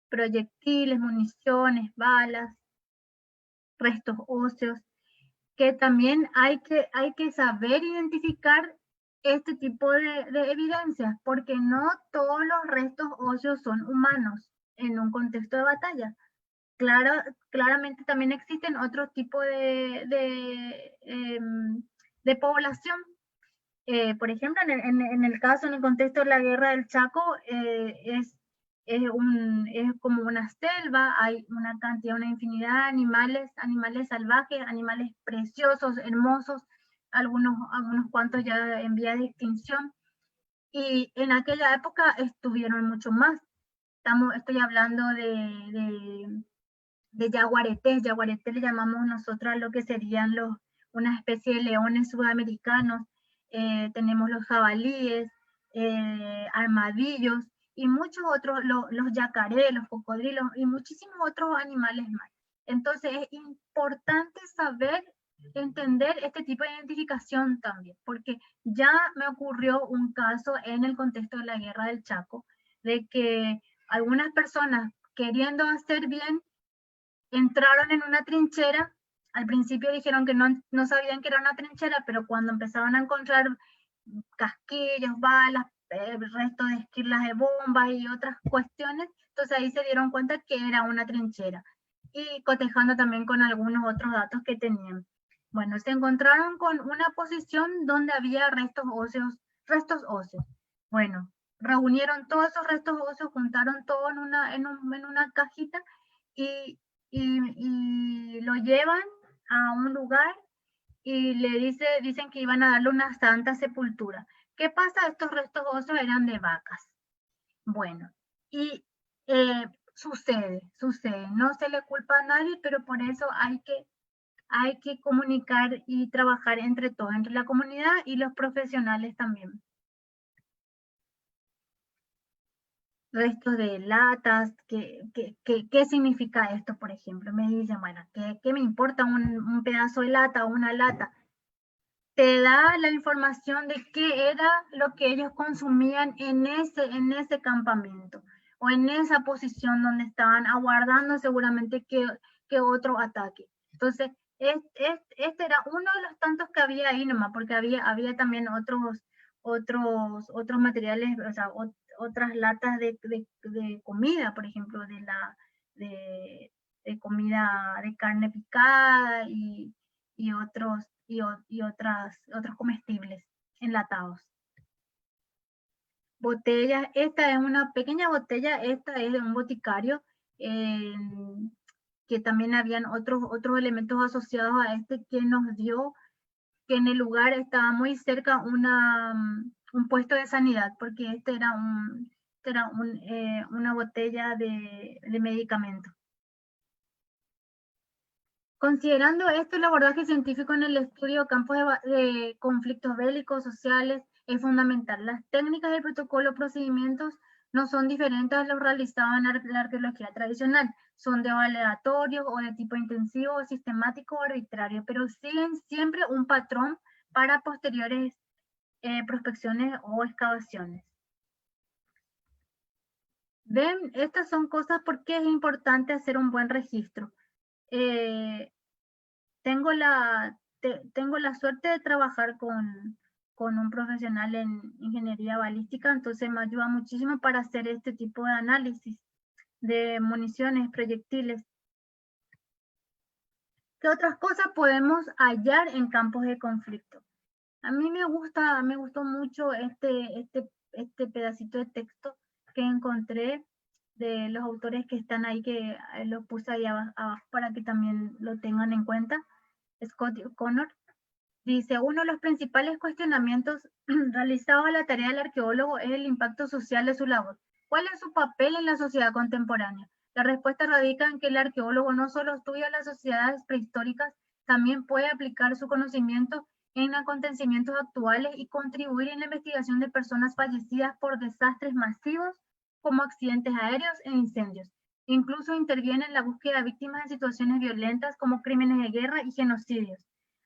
Proyectiles, municiones, balas, restos óseos, que también hay que saber identificar este tipo de evidencias, porque no todos los restos óseos son humanos en un contexto de batalla. Claramente también existen otros tipos de población. Por ejemplo, en el caso, en el contexto de la guerra del Chaco, es como una selva, hay una cantidad, una infinidad de animales salvajes, animales preciosos, hermosos, algunos cuantos ya en vía de extinción, y en aquella época estuvieron mucho más. Estoy hablando de yaguaretés le llamamos nosotros a lo que serían una especie de leones sudamericanos, tenemos los jabalíes, armadillos y muchos otros, los yacarés, los cocodrilos y muchísimos otros animales más. Entonces es importante saber entender este tipo de identificación también, porque ya me ocurrió un caso en el contexto de la guerra del Chaco, de que algunas personas queriendo hacer bien entraron en una trinchera. Al principio dijeron que no sabían que era una trinchera, pero cuando empezaron a encontrar casquillos, balas, restos de esquirlas de bombas y otras cuestiones, entonces ahí se dieron cuenta que era una trinchera. Y cotejando también con algunos otros datos que tenían. Bueno, se encontraron con una posición donde había restos óseos. Bueno, reunieron todos esos restos óseos, juntaron todo en una cajita y lo llevan a un lugar y dicen que iban a darle una santa sepultura. ¿Qué pasa? Estos restos óseos eran de vacas. Bueno, y sucede, no se le culpa a nadie, pero por eso hay que comunicar y trabajar entre todos, entre la comunidad y los profesionales también. Restos de latas, ¿qué significa esto, por ejemplo? Me dicen, bueno, ¿qué me importa un pedazo de lata o una lata? Te da la información de qué era lo que ellos consumían en ese campamento o en esa posición donde estaban aguardando seguramente que otro ataque. Entonces, este era uno de los tantos que había ahí nomás, porque había también otros materiales, o sea, otras latas de comida, por ejemplo, de comida de carne picada y otros comestibles enlatados. Botellas, esta es una pequeña botella, esta es de un boticario, que también habían otros elementos asociados a este que nos dio que en el lugar estaba muy cerca un puesto de sanidad, porque este era una botella de medicamento. Considerando esto, el abordaje científico en el estudio de campos de conflictos bélicos, sociales, es fundamental. Las técnicas del protocolo procedimientos no son diferentes a los realizados en la arqueología tradicional. Son de aleatorios o de tipo intensivo, sistemático o arbitrario, pero siguen siempre un patrón para posteriores prospecciones o excavaciones. Ven, estas son cosas porque es importante hacer un buen registro. Tengo la suerte de trabajar con un profesional en ingeniería balística, entonces me ayuda muchísimo para hacer este tipo de análisis de municiones, proyectiles. ¿Qué otras cosas podemos hallar en campos de conflicto? A mí me gustó mucho este pedacito de texto que encontré de los autores que están ahí, que los puse ahí abajo para que también lo tengan en cuenta. Scott O'Connor dice: uno de los principales cuestionamientos realizados a la tarea del arqueólogo es el impacto social de su labor. ¿Cuál es su papel en la sociedad contemporánea? La respuesta radica en que el arqueólogo no solo estudia las sociedades prehistóricas, también puede aplicar su conocimiento en acontecimientos actuales y contribuir en la investigación de personas fallecidas por desastres masivos como accidentes aéreos e incendios. Incluso interviene en la búsqueda de víctimas de situaciones violentas como crímenes de guerra y genocidios.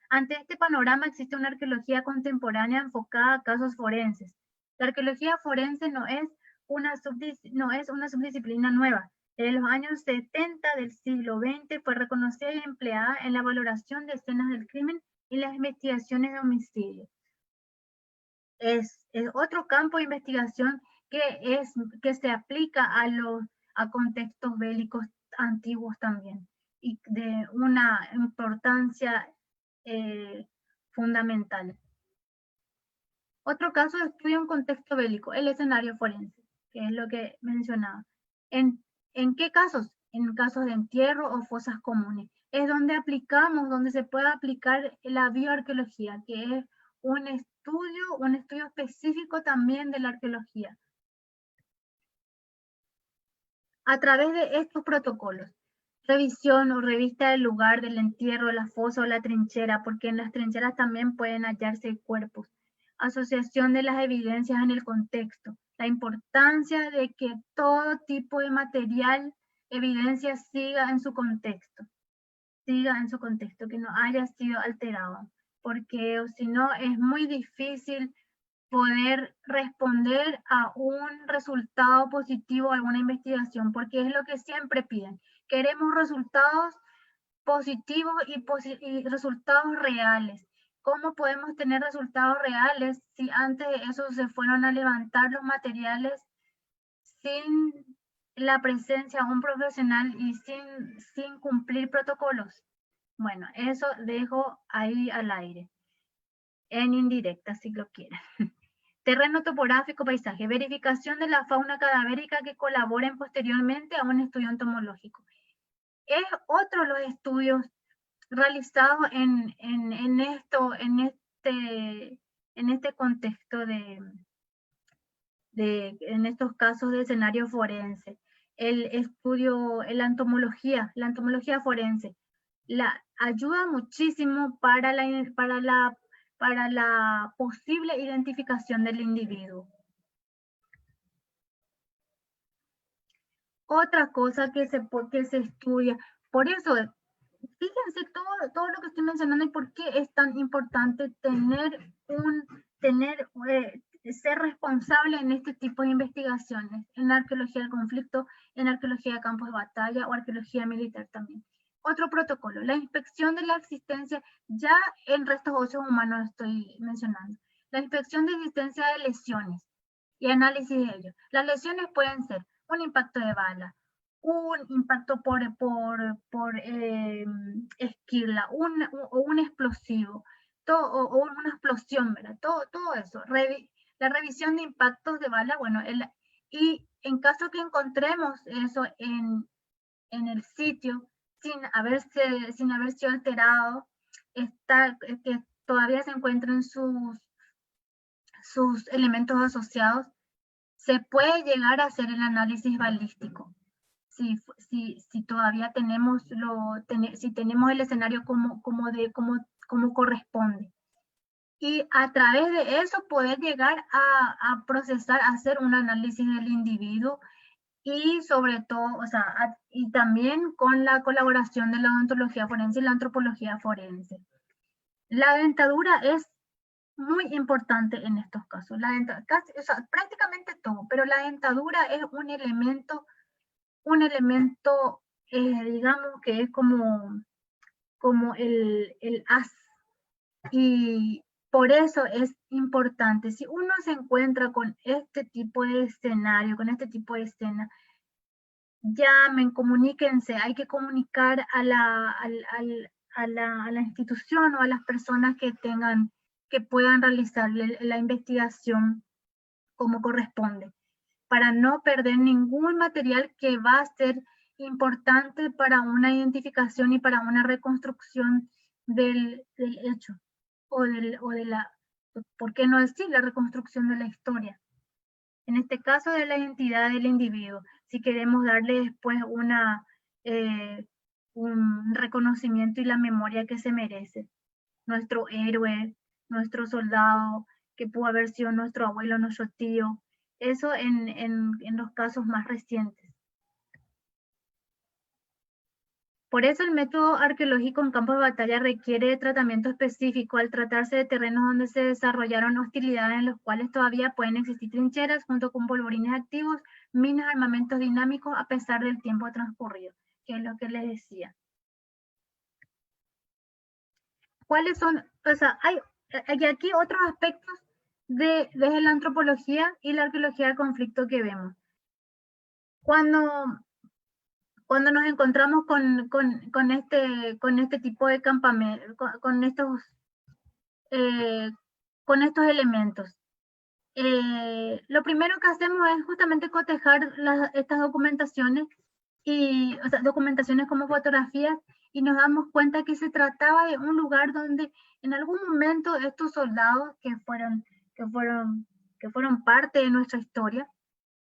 Ante este panorama existe una arqueología contemporánea enfocada a casos forenses. La arqueología forense no es una subdisciplina nueva. En los años 70 del siglo XX fue reconocida y empleada en la valoración de escenas del crimen y las investigaciones de homicidios. Es otro campo de investigación que se aplica a contextos bélicos antiguos también, y de una importancia fundamental. Otro caso de estudio en contexto bélico, el escenario forense, que es lo que mencionaba. ¿En qué casos? En casos de entierro o fosas comunes. Es donde se puede aplicar la bioarqueología, que es un estudio específico también de la arqueología. A través de estos protocolos, revisión o revista del lugar del entierro, la fosa o la trinchera, porque en las trincheras también pueden hallarse cuerpos. Asociación de las evidencias en el contexto. La importancia de que todo tipo de material, evidencia siga en su contexto, que no haya sido alterado, porque si no es muy difícil poder responder a un resultado positivo a alguna investigación, porque es lo que siempre piden. Queremos resultados positivos y resultados reales. ¿Cómo podemos tener resultados reales si antes de eso se fueron a levantar los materiales sin la presencia de un profesional y sin cumplir protocolos? Bueno, eso dejo ahí al aire, en indirecta si lo quieren. Terreno topográfico, paisaje, verificación de la fauna cadavérica que colaboren posteriormente a un estudio entomológico. Es otro de los estudios realizados en este contexto en estos casos de escenario forense. La entomología forense, ayuda muchísimo para la posible identificación del individuo. Otra cosa que se estudia, por eso, fíjense todo lo que estoy mencionando y por qué es tan importante ser responsable en este tipo de investigaciones, en arqueología del conflicto, en arqueología de campos de batalla o arqueología militar también. Otro protocolo, la inspección de la existencia, ya en restos óseos humanos estoy mencionando, la inspección de existencia de lesiones y análisis de ello. Las lesiones pueden ser un impacto de bala, un impacto por esquirla, un explosivo, o una explosión, ¿verdad? Todo eso. La revisión de impactos de bala, bueno, y en caso que encontremos eso en el sitio, sin haber sido alterado, que todavía se encuentran sus elementos asociados, se puede llegar a hacer el análisis balístico. si todavía tenemos si tenemos el escenario como corresponde. Y a través de eso poder llegar a procesar, a hacer un análisis del individuo y sobre todo, o sea, y también con la colaboración de la odontología forense y la antropología forense. La dentadura es muy importante en estos casos. O sea, prácticamente todo, pero la dentadura es un elemento digamos, que es como el as. Y por eso es importante, si uno se encuentra con este tipo de escenario, con este tipo de escena, llamen, comuníquense, hay que comunicar a la institución o a las personas que puedan realizar la investigación como corresponde, para no perder ningún material que va a ser importante para una identificación y para una reconstrucción del hecho, o de la, ¿por qué no decir la reconstrucción de la historia? En este caso de la identidad del individuo, si queremos darle después un reconocimiento y la memoria que se merece. Nuestro héroe, nuestro soldado, que pudo haber sido nuestro abuelo, nuestro tío, eso en los casos más recientes. Por eso el método arqueológico en campos de batalla requiere de tratamiento específico al tratarse de terrenos donde se desarrollaron hostilidades en los cuales todavía pueden existir trincheras junto con polvorines activos, minas, armamentos dinámicos a pesar del tiempo transcurrido, que es lo que les decía. ¿Cuáles son? O sea, hay aquí otros aspectos desde la antropología y la arqueología del conflicto que vemos. Cuando nos encontramos con este tipo de campamento, con estos elementos, lo primero que hacemos es justamente cotejar estas documentaciones, o sea, documentaciones como fotografías, y nos damos cuenta que se trataba de un lugar donde en algún momento estos soldados que fueron parte de nuestra historia,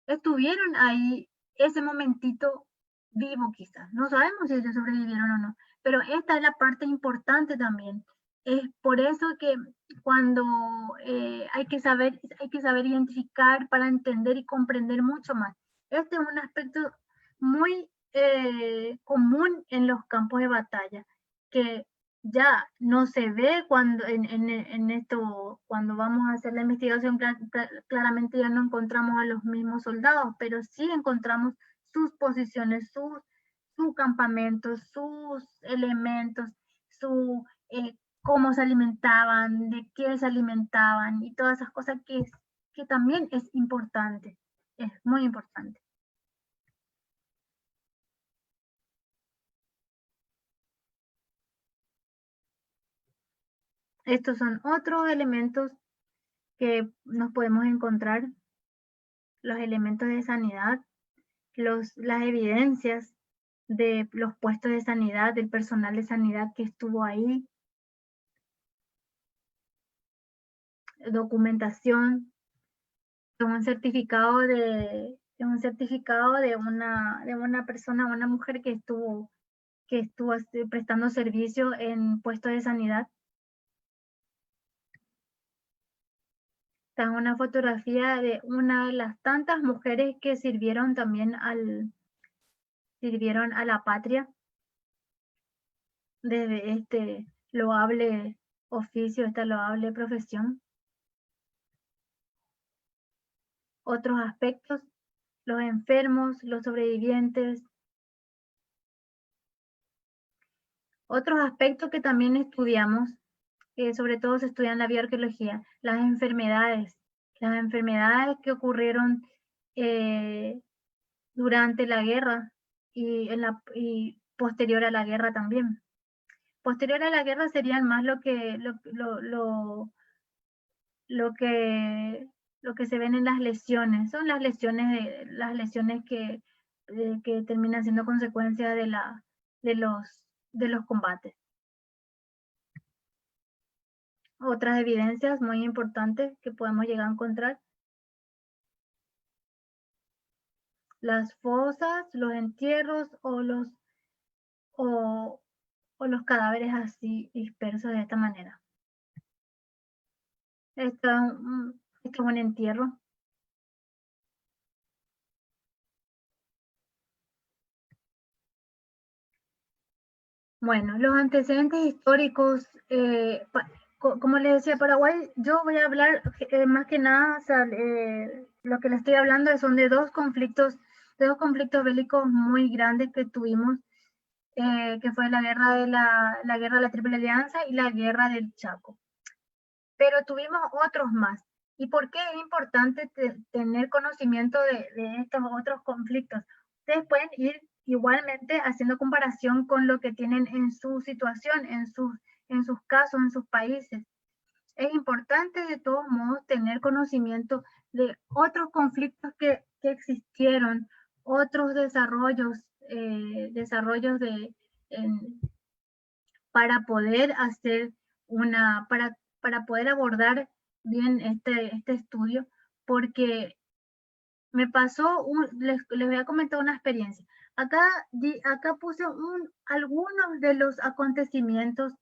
estuvieron ahí ese momentito vivo quizás. No sabemos si ellos sobrevivieron o no, pero esta es la parte importante también. Es por eso que cuando hay que saber identificar para entender y comprender mucho más. Este es un aspecto muy común en los campos de batalla, que ya no se ve cuando cuando vamos a hacer la investigación, claramente ya no encontramos a los mismos soldados, pero sí encontramos sus posiciones, su campamento, sus elementos, cómo se alimentaban, de qué se alimentaban y todas esas cosas que también es importante, es muy importante. Estos son otros elementos que nos podemos encontrar, los elementos de sanidad, las evidencias de los puestos de sanidad, del personal de sanidad que estuvo ahí, documentación, un certificado de una persona, una mujer que estuvo prestando servicio en puestos de sanidad. Está una fotografía de una de las tantas mujeres que sirvieron también sirvieron a la patria desde este loable oficio, esta loable profesión. Otros aspectos, los enfermos, los sobrevivientes. Otros aspectos que también estudiamos, que sobre todo se estudia en la bioarqueología, las enfermedades que ocurrieron durante la guerra y posterior a la guerra también. Posterior a la guerra serían más lo que se ven en las lesiones, son las lesiones que terminan siendo consecuencia de los combates. Otras evidencias muy importantes que podemos llegar a encontrar, las fosas, los entierros o los cadáveres así dispersos de esta manera. Este es un entierro. Bueno, los antecedentes históricos, como les decía, Paraguay, yo voy a hablar más que nada, o sea, lo que les estoy hablando son de dos conflictos bélicos muy grandes que tuvimos, que fue la guerra de la Triple Alianza y la guerra del Chaco. Pero tuvimos otros más. ¿Y por qué es importante tener conocimiento de estos otros conflictos? Ustedes pueden ir igualmente haciendo comparación con lo que tienen en su situación, en sus casos, en sus países. Es importante de todos modos tener conocimiento de otros conflictos que existieron, otros desarrollos, para poder hacer para poder abordar bien este estudio, porque me pasó, les voy a comentar una experiencia. Acá puse algunos de los acontecimientos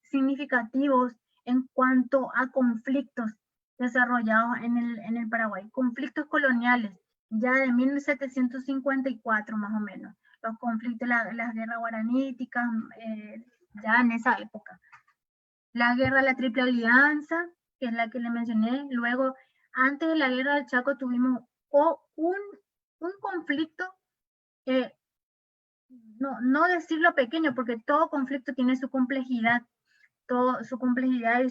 significativos en cuanto a conflictos desarrollados en el Paraguay, conflictos coloniales, ya de 1754 más o menos, los conflictos, las guerras guaraníticas, ya en esa época. La guerra de la Triple Alianza, que es la que le mencioné, luego, antes de la guerra del Chaco tuvimos un conflicto, no decirlo pequeño, porque todo conflicto tiene su complejidad, y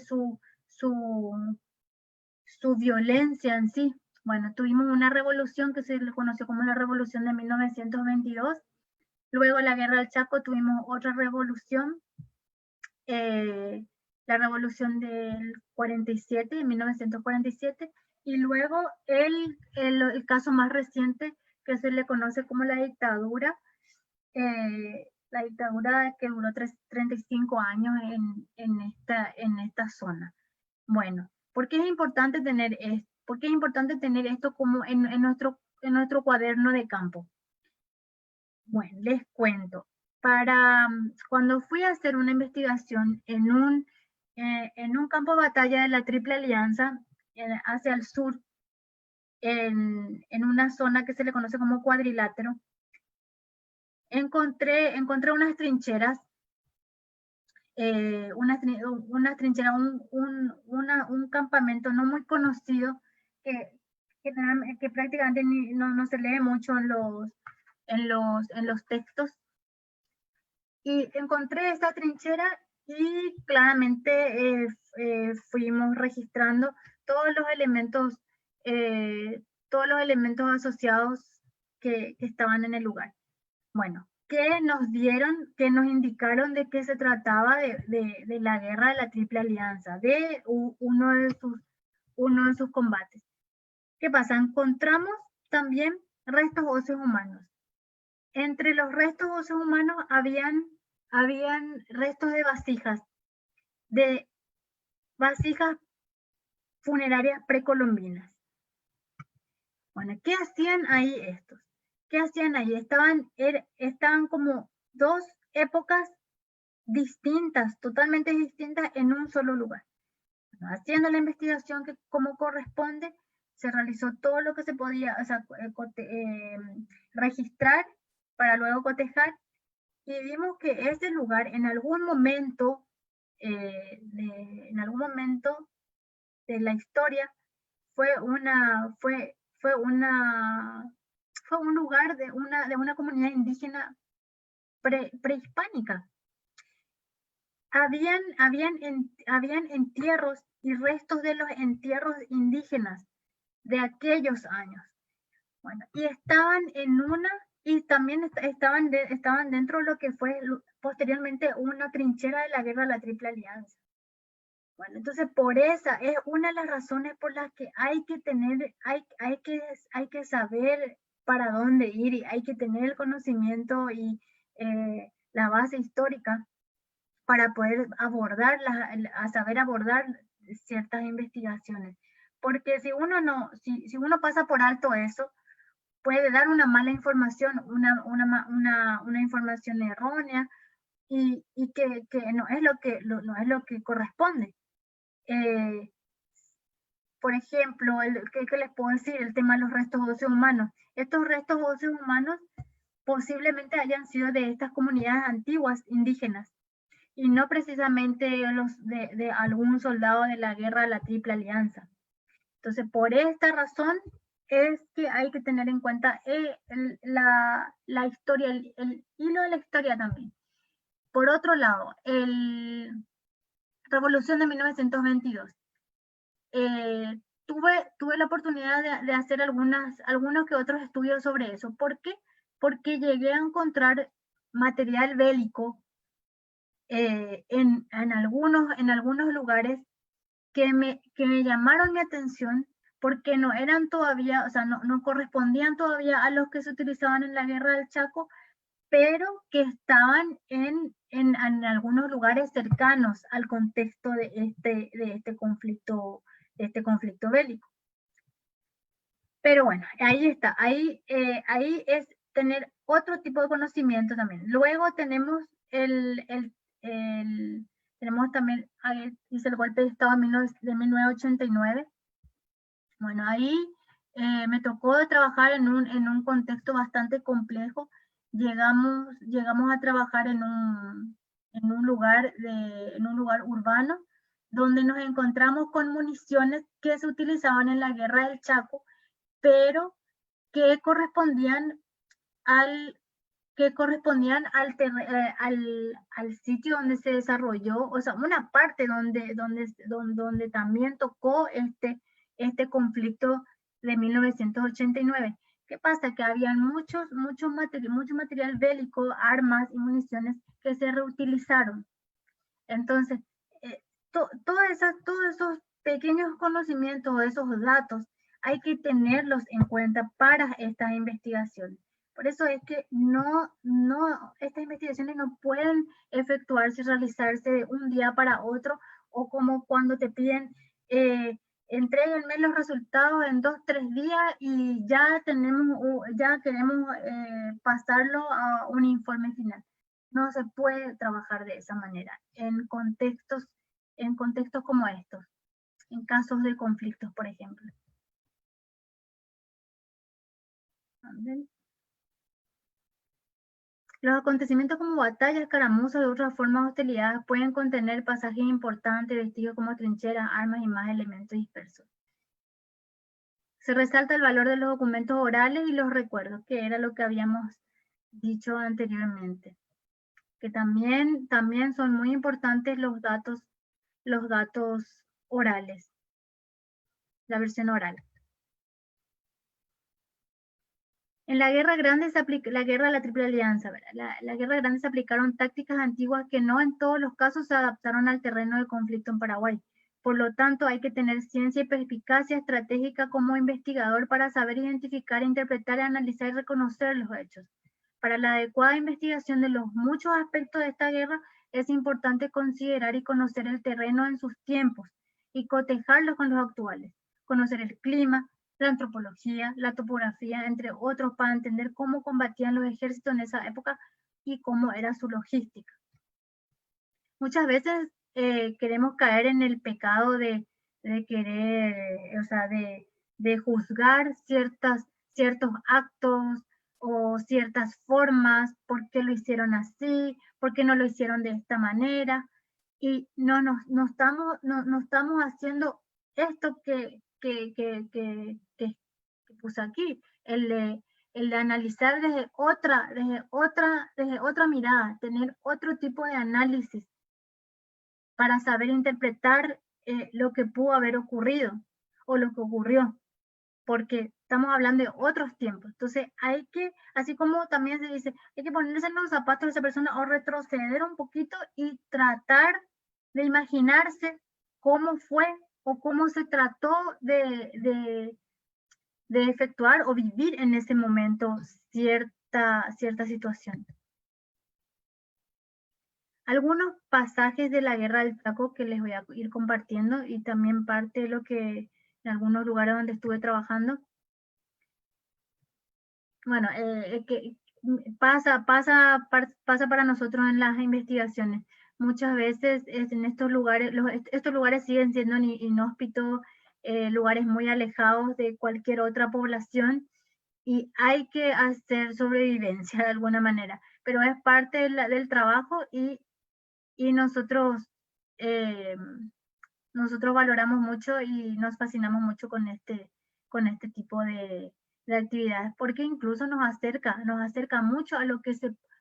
su violencia en sí. Bueno, tuvimos una revolución que se le conoció como la Revolución de 1922. Luego la Guerra del Chaco tuvimos otra revolución, la Revolución del 47, en 1947. Y luego el caso más reciente que se le conoce como la dictadura que duró 35 años en esta zona. Bueno, ¿por qué es importante tener esto? ¿Por qué es importante tener esto como en nuestro cuaderno de campo? Bueno, les cuento. Cuando fui a hacer una investigación en un campo de batalla de la Triple Alianza, hacia el sur, en una zona que se le conoce como cuadrilátero, encontré unas trincheras, un campamento no muy conocido que prácticamente no se lee mucho en los textos. Y encontré esta trinchera y claramente fuimos registrando todos los elementos asociados que estaban en el lugar. Bueno, que nos indicaron de que se trataba de la guerra de la Triple Alianza, de uno de sus combates. ¿Qué pasa? Encontramos también restos óseos humanos. Entre los restos óseos humanos habían restos de vasijas funerarias precolombinas. Bueno, ¿qué hacían ahí estos? ¿Qué hacían ahí? Estaban como dos épocas distintas, totalmente distintas en un solo lugar. Bueno, haciendo la investigación que como corresponde, se realizó todo lo que se podía, o sea, registrar para luego cotejar, y vimos que ese lugar en algún momento de la historia fue un lugar de una comunidad indígena prehispánica. Habían entierros y restos de los entierros indígenas de aquellos años. Bueno, y también estaban dentro de lo que fue posteriormente una trinchera de la guerra de la Triple Alianza. Bueno, entonces esa es una de las razones por las que hay que saber para dónde ir, y hay que tener el conocimiento y la base histórica para poder saber abordar ciertas investigaciones. Porque si uno pasa por alto eso, puede dar una mala información, una información errónea, y que no es no es lo que corresponde. Por ejemplo, ¿qué les puedo decir? El tema de los restos óseos humanos. Estos restos óseos humanos posiblemente hayan sido de estas comunidades antiguas indígenas y no precisamente los de algún soldado de la guerra de la Triple Alianza. Entonces, por esta razón es que hay que tener en cuenta la historia, el hilo de la historia también. Por otro lado, Revolución de 1922. Tuve la oportunidad de hacer algunos que otros estudios sobre eso. ¿Por qué? Porque llegué a encontrar material bélico en algunos lugares que me llamaron mi atención porque no eran todavía, o sea, no correspondían todavía a los que se utilizaban en la Guerra del Chaco, pero que estaban en algunos lugares cercanos al contexto de este conflicto bélico. Pero bueno, ahí está, ahí es tener otro tipo de conocimiento también. Luego tenemos tenemos también, ahí dice el golpe de Estado de 1989. Bueno, ahí me tocó trabajar en un contexto bastante complejo. Llegamos a trabajar en un lugar urbano donde nos encontramos con municiones que se utilizaban en la Guerra del Chaco, pero que correspondían al al sitio donde se desarrolló, o sea, una parte donde también tocó este conflicto de 1989. ¿Qué pasa? Que había mucho material bélico, armas y municiones que se reutilizaron. Entonces, todos esos pequeños conocimientos, esos datos, hay que tenerlos en cuenta para estas investigaciones. Por eso es que estas investigaciones no pueden efectuarse y realizarse de un día para otro, o como cuando te piden, entréguenme los resultados en 2-3 días y ya queremos pasarlo a un informe final. No se puede trabajar de esa manera en contextos como estos, en casos de conflictos, por ejemplo. Los acontecimientos como batallas, escaramuzas y otras formas de hostilidad pueden contener pasajes importantes, vestigios como trincheras, armas y más elementos dispersos. Se resalta el valor de los documentos orales y los recuerdos, que era lo que habíamos dicho anteriormente. Que también son muy importantes los datos orales, la versión oral. En la Guerra Grande la Guerra de la Triple Alianza, la Guerra Grande se aplicaron tácticas antiguas que no en todos los casos se adaptaron al terreno del conflicto en Paraguay. Por lo tanto, hay que tener ciencia y perspicacia estratégica como investigador para saber identificar, interpretar, analizar y reconocer los hechos. Para la adecuada investigación de los muchos aspectos de esta guerra, es importante considerar y conocer el terreno en sus tiempos y cotejarlo con los actuales. Conocer el clima, la antropología, la topografía, entre otros, para entender cómo combatían los ejércitos en esa época y cómo era su logística. Muchas veces queremos caer en el pecado de querer, o sea, de juzgar ciertos actos o ciertas formas, por qué lo hicieron así, por qué no lo hicieron de esta manera, y no estamos haciendo esto que puse aquí, el de analizar desde otra mirada, tener otro tipo de análisis para saber interpretar lo que pudo haber ocurrido o lo que ocurrió, porque estamos hablando de otros tiempos. Entonces hay que, así como también se dice, hay que ponerse en los zapatos de esa persona o retroceder un poquito y tratar de imaginarse cómo fue o cómo se trató de efectuar o vivir en ese momento cierta situación. Algunos pasajes de la Guerra del Chaco que les voy a ir compartiendo, y también parte de lo que en algunos lugares donde estuve trabajando. bueno, que pasa para nosotros en las investigaciones. Muchas veces en estos lugares, estos lugares siguen siendo inhóspitos, lugares muy alejados de cualquier otra población, y hay que hacer sobrevivencia de alguna manera, pero es parte del trabajo, y nosotros valoramos mucho y nos fascinamos mucho con este tipo de actividades, porque incluso nos acerca mucho a lo que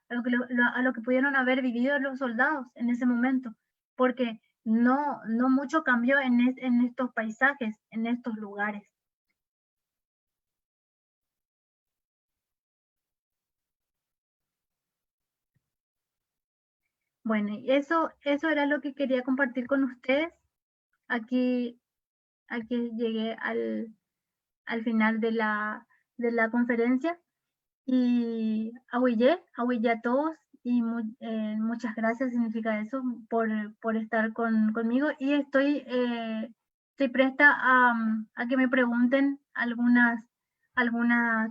a lo que pudieron haber vivido los soldados en ese momento, porque no mucho cambió en estos paisajes, en estos lugares. Bueno, y eso era lo que quería compartir con ustedes. Aquí, aquí llegué al final de la conferencia, y ahuillé a todos, y muchas gracias significa eso, por estar conmigo, y estoy presta a que me pregunten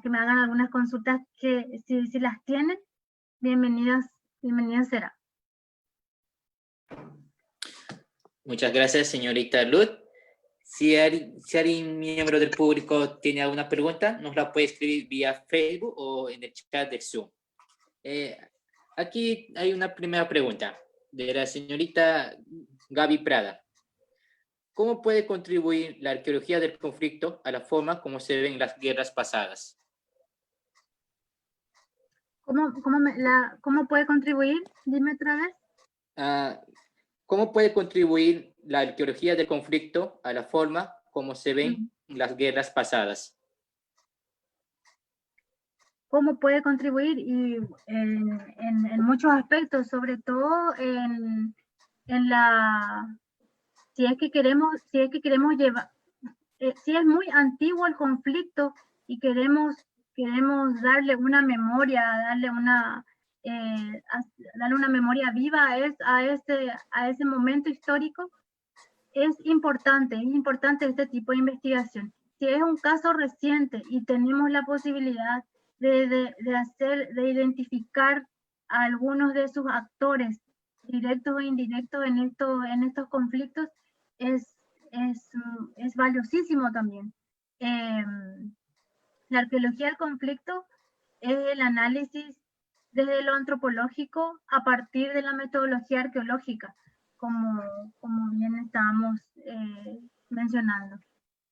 que me hagan algunas consultas, que si las tienen, bienvenidas será. Muchas gracias, señorita Luz. Si alguien miembro del público tiene alguna pregunta, nos la puede escribir vía Facebook o en el chat de Zoom. Aquí hay una primera pregunta de la señorita Gaby Prada. ¿Cómo puede contribuir la arqueología del conflicto a la forma como se ven las guerras pasadas? ¿Cómo puede contribuir? Dime otra vez. ¿Cómo puede contribuir la arqueología del conflicto a la forma como se ven las guerras pasadas? ¿Cómo puede contribuir? Y en muchos aspectos, sobre todo si es que queremos llevar, si es muy antiguo el conflicto y queremos darle una memoria, darle una memoria viva a ese momento histórico, es importante este tipo de investigación. Si es un caso reciente y tenemos la posibilidad de identificar a algunos de sus actores, directos o indirectos, en estos conflictos, es valiosísimo también. La arqueología del conflicto es el análisis desde lo antropológico a partir de la metodología arqueológica, como bien estábamos mencionando.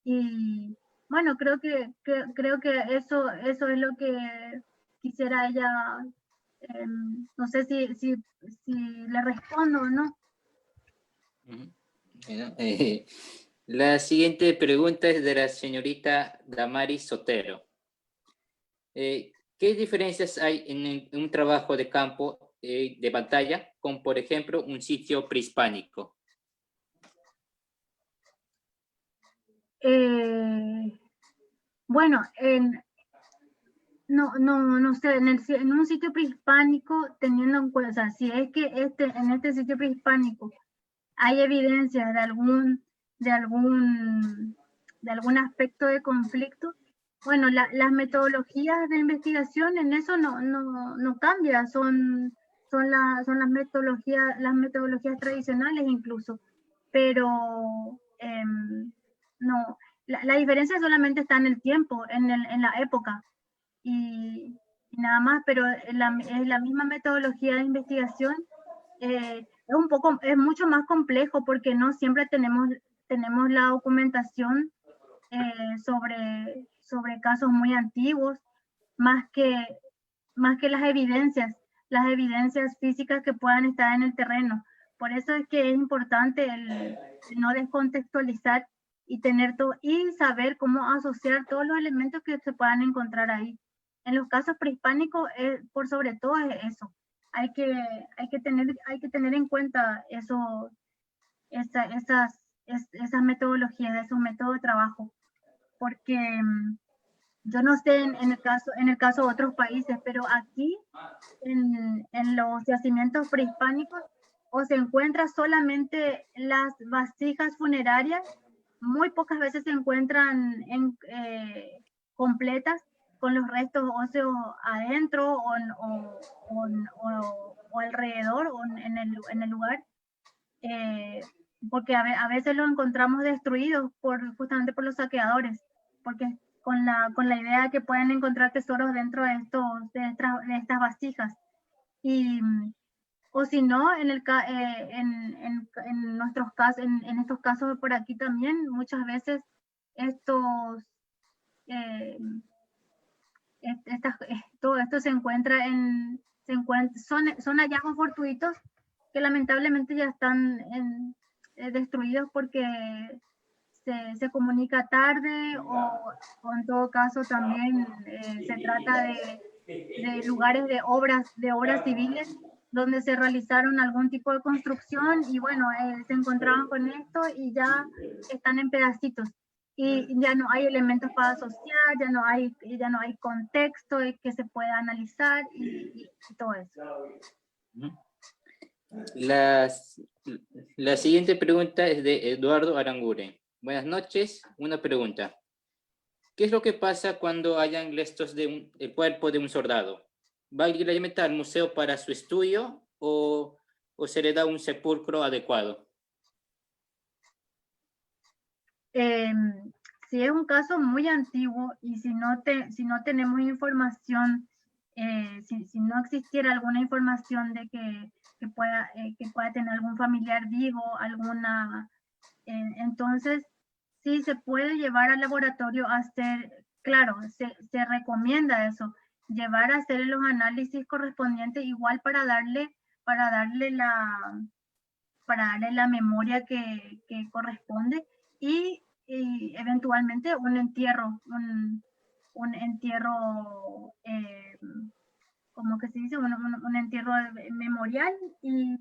Y bueno, creo que eso es lo que quisiera ella. No sé si le respondo o no. Bueno, la siguiente pregunta es de la señorita Damaris Sotero. ¿Qué diferencias hay en un trabajo de campo de pantalla con, por ejemplo, un sitio prehispánico? Bueno, no sé, en un sitio prehispánico, teniendo en cuenta, o sea, si es que en este sitio prehispánico hay evidencia de algún aspecto de conflicto, bueno, las metodologías de investigación en eso no cambian, son las metodologías tradicionales incluso, pero no, la diferencia solamente está en el tiempo, en la época, y nada más, pero es la misma metodología de investigación. Es mucho más complejo, porque no siempre tenemos la documentación sobre casos muy antiguos, más que las evidencias físicas que puedan estar en el terreno. Por eso es que es importante el no descontextualizar y saber cómo asociar todos los elementos que se puedan encontrar ahí. En los casos prehispánicos, por sobre todo, es eso. Hay que tener en cuenta esas metodologías, esos métodos de trabajo, porque yo no sé en el caso de otros países, pero aquí en los yacimientos prehispánicos o se encuentran solamente las vasijas funerarias, muy pocas veces se encuentran completas, con los restos óseos adentro o alrededor o en el lugar, porque a veces los encontramos destruidos justamente por los saqueadores, porque con la idea de que pueden encontrar tesoros dentro de estas vasijas. O si no, en nuestros casos, en estos casos por aquí también, muchas veces todo esto se encuentra son hallazgos fortuitos que lamentablemente ya están destruidos porque se comunica tarde o en todo caso también se trata de lugares de obras civiles donde se realizaron algún tipo de construcción y bueno, se encontraban con esto y ya están en pedacitos. Y ya no hay elementos para asociar, ya no hay contexto que se pueda analizar y todo eso. La siguiente pregunta es de Eduardo Aranguren. Buenas noches, una pregunta. ¿Qué es lo que pasa cuando hayan restos del cuerpo de un soldado? ¿Va directamente al museo para su estudio o se le da un sepulcro adecuado? Si es un caso muy antiguo y si no tenemos información, si no existiera alguna información de que pueda tener algún familiar vivo, entonces sí se puede llevar al laboratorio a hacer, claro, se recomienda eso, llevar a hacer los análisis correspondientes igual para darle la memoria que corresponde y eventualmente un entierro, como que se dice, un entierro memorial y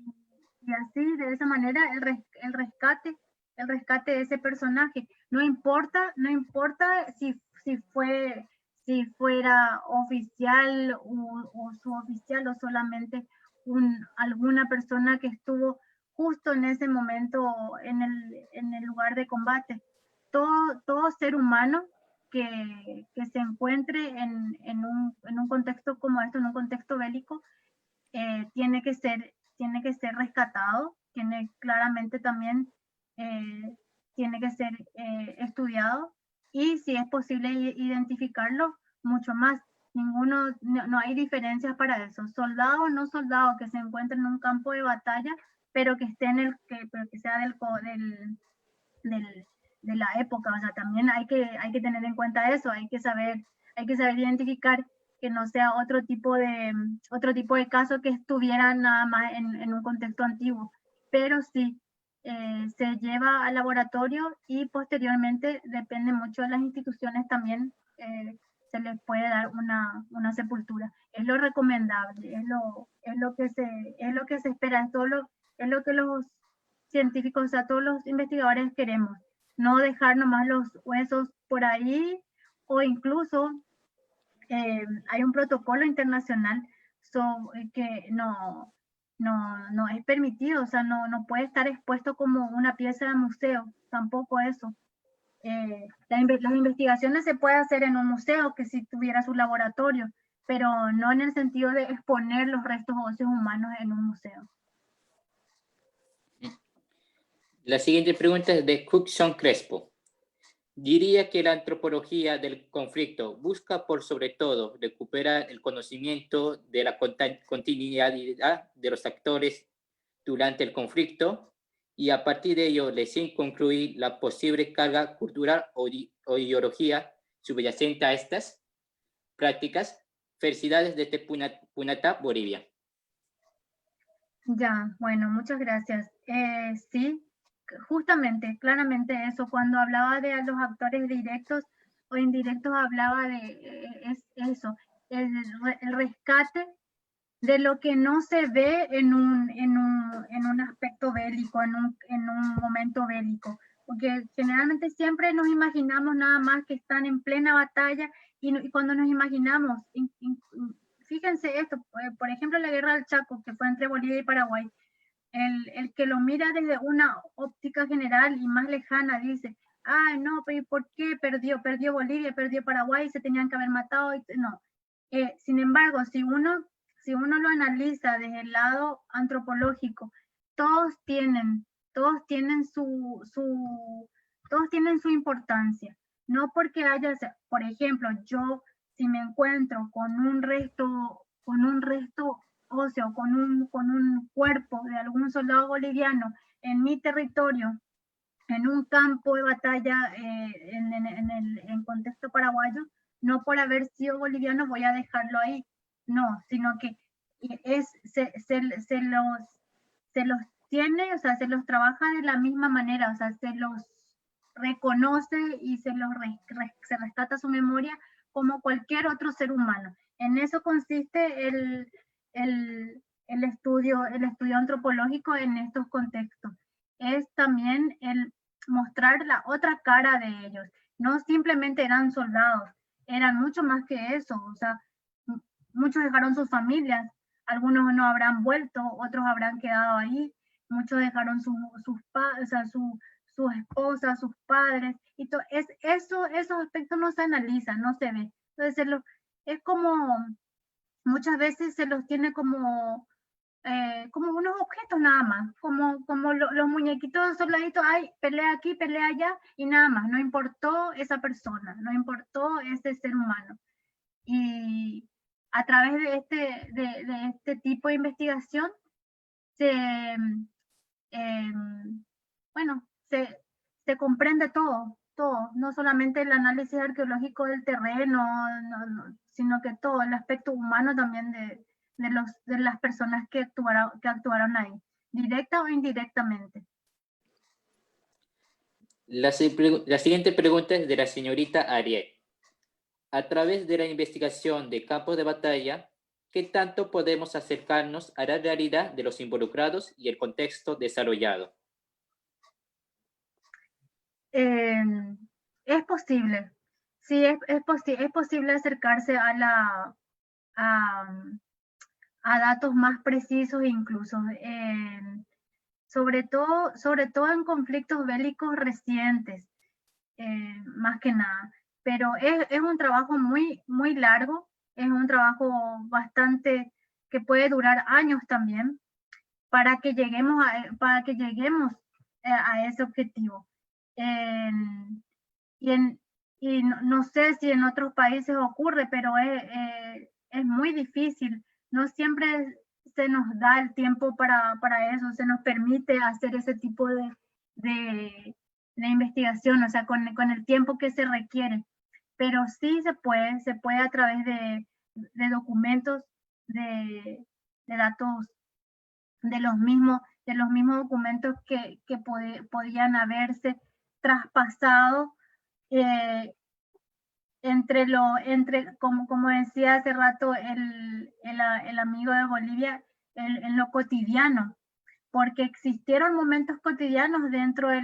así de esa manera el rescate de ese personaje. No importa si fuera oficial o suboficial o solamente alguna persona que estuvo justo en ese momento en el lugar de combate. Todo ser humano que se encuentre en un contexto como esto, en un contexto bélico, tiene que ser rescatado, claramente también tiene que ser estudiado y si es posible identificarlo, mucho más. No hay diferencias para eso. Soldado o no soldado que se encuentre en un campo de batalla, pero que esté pero que sea de la época, o sea, también hay que tener en cuenta eso, hay que saber identificar que no sea otro tipo de caso que estuviera nada más en un contexto antiguo, pero sí, se lleva al laboratorio y posteriormente, depende mucho de las instituciones también, se les puede dar una sepultura. Es lo recomendable, es lo que se espera, es lo que los científicos, o sea, todos los investigadores queremos. No dejar nomás los huesos por ahí o incluso hay un protocolo internacional que no es permitido, o sea, no puede estar expuesto como una pieza de museo, tampoco eso. Las investigaciones se puede hacer en un museo que si tuviera su laboratorio, pero no en el sentido de exponer los restos óseos humanos en un museo. La siguiente pregunta es de Cookson Crespo. Diría que la antropología del conflicto busca por sobre todo recuperar el conocimiento de la continuidad de los actores durante el conflicto y a partir de ello recién concluir la posible carga cultural o ideología subyacente a estas prácticas. Felicidades desde Punata, Bolivia. Ya, bueno, muchas gracias. Sí, justamente, claramente eso, cuando hablaba de los actores directos o indirectos, hablaba de eso, el rescate de lo que no se ve en un aspecto bélico, en un momento bélico, porque generalmente siempre nos imaginamos nada más que están en plena batalla y cuando nos imaginamos, fíjense esto, por ejemplo la guerra del Chaco, que fue entre Bolivia y Paraguay, el que lo mira desde una óptica general y más lejana dice, ah, no, pero ¿por qué perdió? Perdió Bolivia, perdió Paraguay, se tenían que haber matado. No. Sin embargo, si uno lo analiza desde el lado antropológico, todos tienen todos tienen su importancia. No porque haya, por ejemplo, yo si me encuentro con un resto óseo, con un cuerpo de algún soldado boliviano en mi territorio, en un campo de batalla en contexto paraguayo, no por haber sido boliviano voy a dejarlo ahí, no, sino que se los tiene, o sea, se los trabaja de la misma manera, o sea, se los reconoce y se rescata su memoria como cualquier otro ser humano. En eso consiste el estudio antropológico en estos contextos. Es también el mostrar la otra cara de ellos. No simplemente eran soldados, eran mucho más que eso. O sea, muchos dejaron sus familias, algunos no habrán vuelto, otros habrán quedado ahí, muchos dejaron sus esposas, sus padres, y esos aspectos no se analizan, no se ve. Entonces es como, muchas veces se los tiene como unos objetos nada más, como los muñequitos soldaditos, ay, pelea aquí, pelea allá, y nada más, no importó esa persona, no importó ese ser humano. Y a través de este tipo de investigación, bueno, se comprende todo, no solamente el análisis arqueológico del terreno, sino que todo el aspecto humano también de las personas que actuaron ahí, directa o indirectamente. La siguiente pregunta es de la señorita Ariel. A través de la investigación de campos de batalla, ¿qué tanto podemos acercarnos a la realidad de los involucrados y el contexto desarrollado? Es posible, sí, es posible acercarse a datos más precisos incluso, sobre todo en conflictos bélicos recientes, más que nada. Pero es un trabajo muy, muy largo, es un trabajo bastante que puede durar años también para que lleguemos a ese objetivo. Y no sé si en otros países ocurre, pero es muy difícil. No siempre se nos da el tiempo para eso, se nos permite hacer ese tipo de investigación, o sea, con el tiempo que se requiere. Pero sí se puede a través de documentos, de datos, de los mismos documentos que podían haberse traspasado como decía hace rato el amigo de Bolivia, en lo cotidiano, porque existieron momentos cotidianos dentro de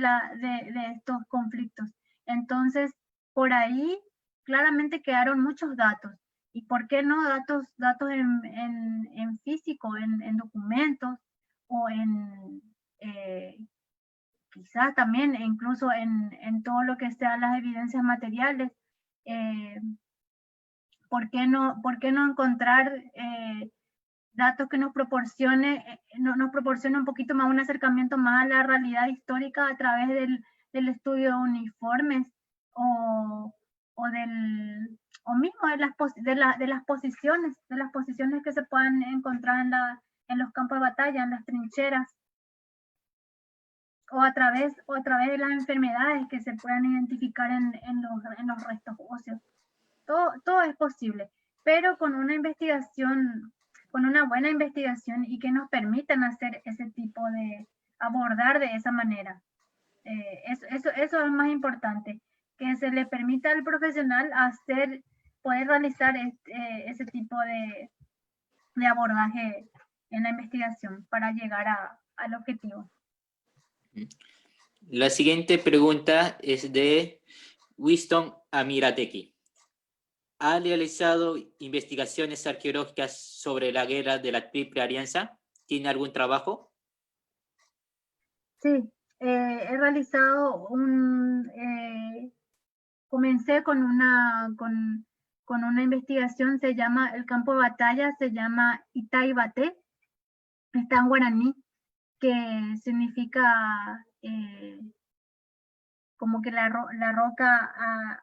estos conflictos. Entonces, por ahí claramente quedaron muchos datos. ¿Y por qué no datos en físico, en documentos o quizás también incluso en todo lo que sean las evidencias materiales? ¿Por qué no encontrar datos que nos proporcione un poquito más, un acercamiento más a la realidad histórica a través del estudio de uniformes o mismo de las posiciones que se puedan encontrar en los campos de batalla, en las trincheras, o a través de las enfermedades que se puedan identificar en los restos óseos. Todo es posible, pero con una buena investigación y que nos permitan hacer ese tipo de abordar de esa manera. Eso es más importante, que se le permita al profesional poder realizar ese tipo de abordaje en la investigación para llegar al objetivo. La siguiente pregunta es de Winston Amirateki. ¿Ha realizado investigaciones arqueológicas sobre la guerra de la Triple Alianza? ¿Tiene algún trabajo? Sí, he realizado comencé con una investigación, se llama el campo de batalla, se llama Itaibate, está en guaraní, que significa como que la roca,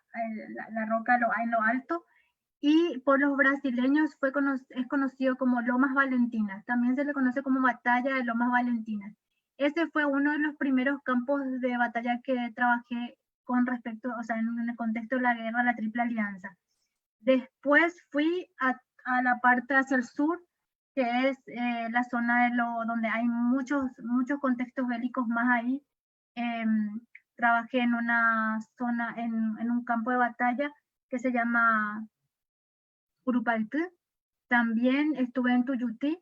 la roca en lo alto, y por los brasileños es conocido como Lomas Valentinas, también se le conoce como Batalla de Lomas Valentinas. Ese fue uno de los primeros campos de batalla que trabajé con respecto, o sea, en el contexto de la guerra, la Triple Alianza. Después fui a la parte hacia el sur, que es la zona donde hay muchos contextos bélicos más ahí. Trabajé en una zona, en un campo de batalla que se llama Urupaltú. También estuve en Tuyutí.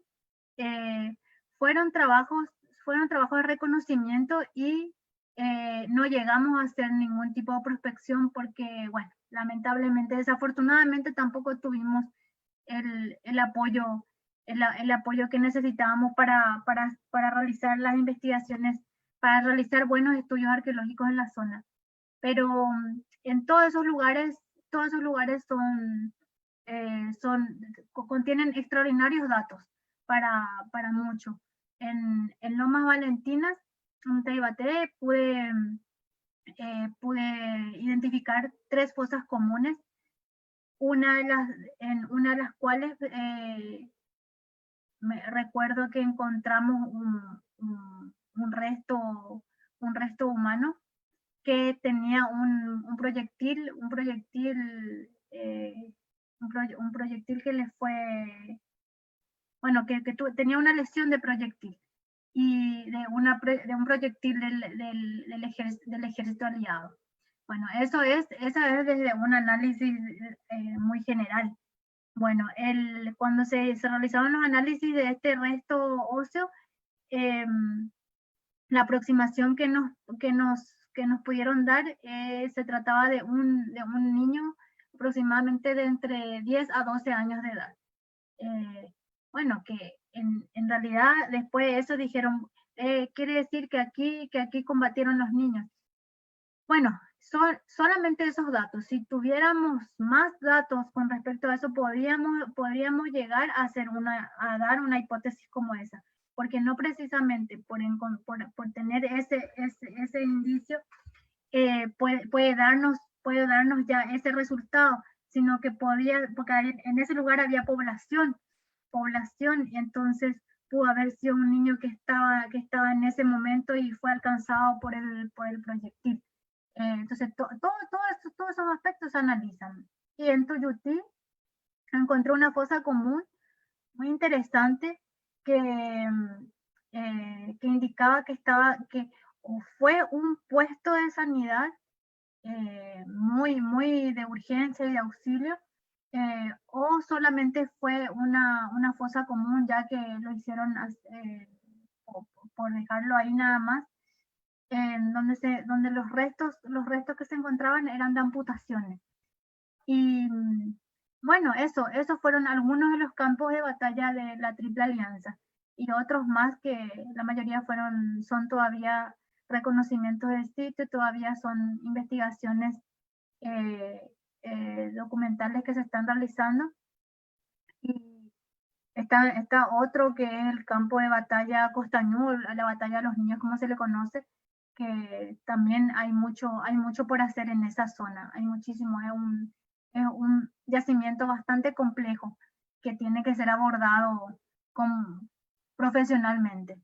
Eh, fueron trabajos de reconocimiento y no llegamos a hacer ningún tipo de prospección porque, bueno, lamentablemente, desafortunadamente tampoco tuvimos el apoyo que necesitábamos para realizar las investigaciones, para realizar buenos estudios arqueológicos en la zona. Pero en todos esos lugares contienen extraordinarios datos para mucho. En Lomas Valentinas, en Taibaté, pude identificar 3 fosas comunes, en una de las cuales me recuerdo que encontramos un resto humano que tenía un proyectil que le fue, bueno, que tenía una lesión de proyectil y de un proyectil del ejército aliado. Bueno, eso es desde un análisis muy general. Bueno, cuando se realizaban los análisis de este resto óseo, la aproximación que nos pudieron dar se trataba de un niño aproximadamente de entre 10 a 12 años de edad. Bueno, que en realidad después de eso dijeron, quiere decir que aquí combatieron los niños. Bueno, solamente esos datos. Si tuviéramos más datos con respecto a eso, podríamos llegar a dar una hipótesis como esa, porque no precisamente por tener ese indicio puede darnos ya ese resultado, sino que porque en ese lugar había población, y entonces pudo haber sido un niño que estaba en ese momento y fue alcanzado por el proyectil. Entonces, todos esos aspectos se analizan. Y en Tuyutí encontré una fosa común muy interesante que indicaba que fue un puesto de sanidad muy de urgencia y de auxilio, o solamente fue una fosa común, ya que lo hicieron por dejarlo ahí nada más, donde los restos que se encontraban eran de amputaciones. Y bueno, esos fueron algunos de los campos de batalla de la Triple Alianza, y otros más que la mayoría son todavía reconocimientos del sitio, todavía son investigaciones documentales que se están realizando. Y está otro que es el campo de batalla Costañú, la batalla de los niños, como se le conoce, que también hay mucho por hacer en esa zona. Hay muchísimo, es un yacimiento bastante complejo que tiene que ser abordado profesionalmente.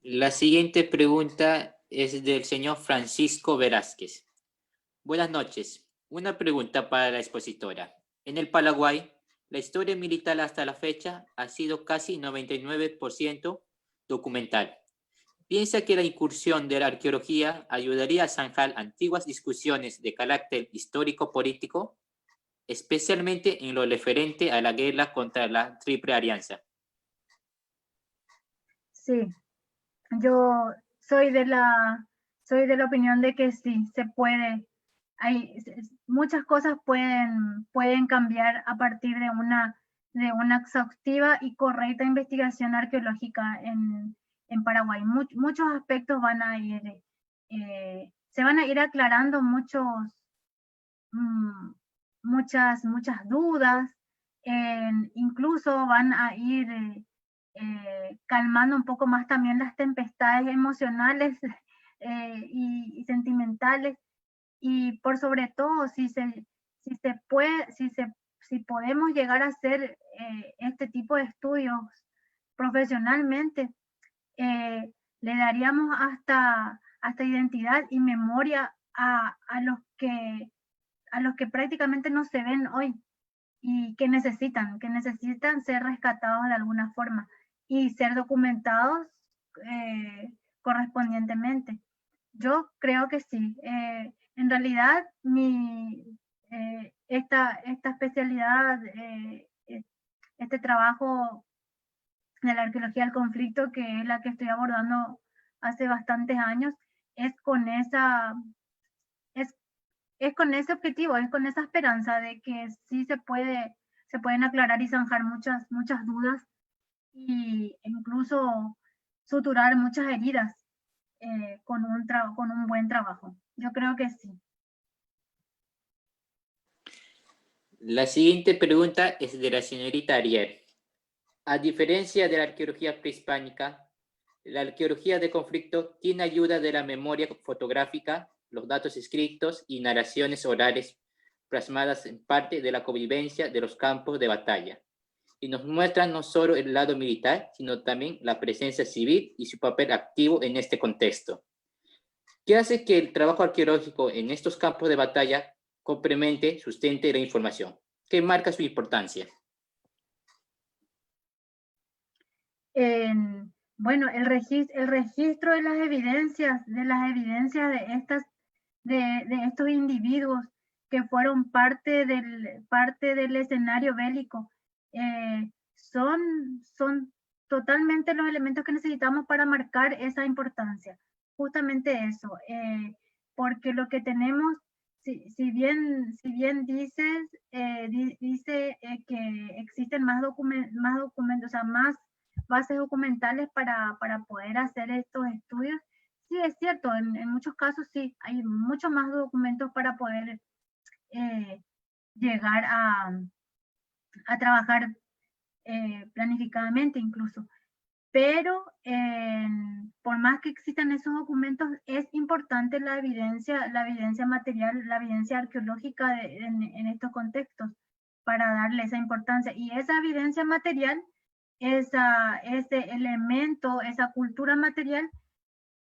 La siguiente pregunta es del señor Francisco Velázquez. Buenas noches. Una pregunta para la expositora. En el Paraguay, la historia militar hasta la fecha ha sido casi 99% documental. ¿Piensa que la incursión de la arqueología ayudaría a zanjar antiguas discusiones de carácter histórico-político, especialmente en lo referente a la guerra contra la Triple Alianza? Sí, yo soy de la opinión de que sí, se puede. Muchas cosas pueden cambiar a partir de una exhaustiva y correcta investigación arqueológica en Paraguay. Muchos aspectos van a ir, se van a ir aclarando muchas dudas, incluso van a ir calmando un poco más también las tempestades emocionales y sentimentales, y por sobre todo si podemos llegar a hacer este tipo de estudios profesionalmente, le daríamos hasta identidad y memoria a los que prácticamente no se ven hoy y que necesitan ser rescatados de alguna forma y ser documentados correspondientemente. Yo creo que sí. En realidad, esta especialidad, este trabajo de la arqueología del conflicto, que es la que estoy abordando hace bastantes años, es con ese objetivo, es con esa esperanza de que sí se pueden aclarar y zanjar muchas dudas e incluso suturar muchas heridas con un buen trabajo. Yo creo que sí. La siguiente pregunta es de la señorita Ariel. A diferencia de la arqueología prehispánica, la arqueología de conflicto tiene ayuda de la memoria fotográfica, los datos escritos y narraciones orales plasmadas en parte de la convivencia de los campos de batalla, y nos muestran no solo el lado militar, sino también la presencia civil y su papel activo en este contexto. ¿Qué hace que el trabajo arqueológico en estos campos de batalla complemente, sustente la información? ¿Qué marca su importancia? Bueno, el registro de las evidencias de estos individuos que fueron parte del escenario bélico, son totalmente los elementos que necesitamos para marcar esa importancia. Justamente eso, porque lo que tenemos, si bien dices, dice que existen más documentos, o sea, más bases documentales para poder hacer estos estudios. Sí, es cierto, en muchos casos sí, hay muchos más documentos para poder llegar a trabajar planificadamente incluso. Pero por más que existan esos documentos, es importante la evidencia material, la evidencia arqueológica en estos contextos para darle esa importancia. Y esa evidencia material, ese elemento, esa cultura material,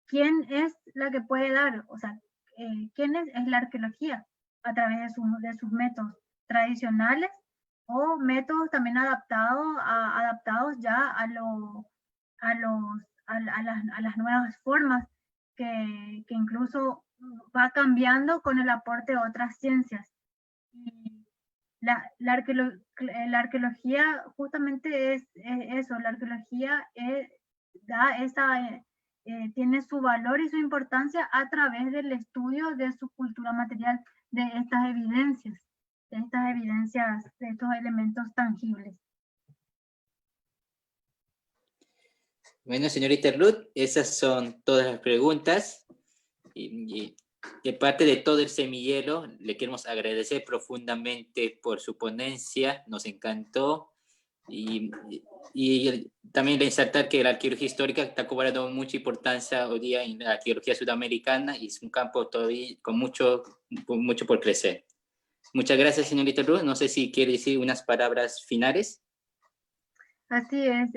¿quién es la que puede dar? O sea, ¿quién es? Es la arqueología, a través de sus métodos tradicionales o métodos también adaptados ya a las nuevas formas que incluso va cambiando con el aporte de otras ciencias. Y la arqueología justamente es eso, la arqueología tiene su valor y su importancia a través del estudio de su cultura material, de estas evidencias, de estos elementos tangibles. Bueno, señorita Ruth, esas son todas las preguntas. Y de parte de todo el semillero, le queremos agradecer profundamente por su ponencia, nos encantó. Y también resaltar que la arqueología histórica está cobrando mucha importancia hoy día en la arqueología sudamericana y es un campo todavía con mucho por crecer. Muchas gracias, señorita Ruth. No sé si quiere decir unas palabras finales. Así es,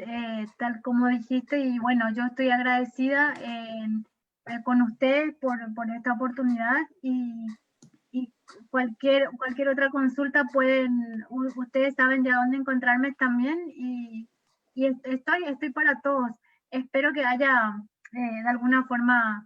tal como dijiste, y bueno, yo estoy agradecida con usted por esta oportunidad y cualquier otra consulta ustedes saben ya dónde encontrarme también y estoy para todos. Espero que haya de alguna forma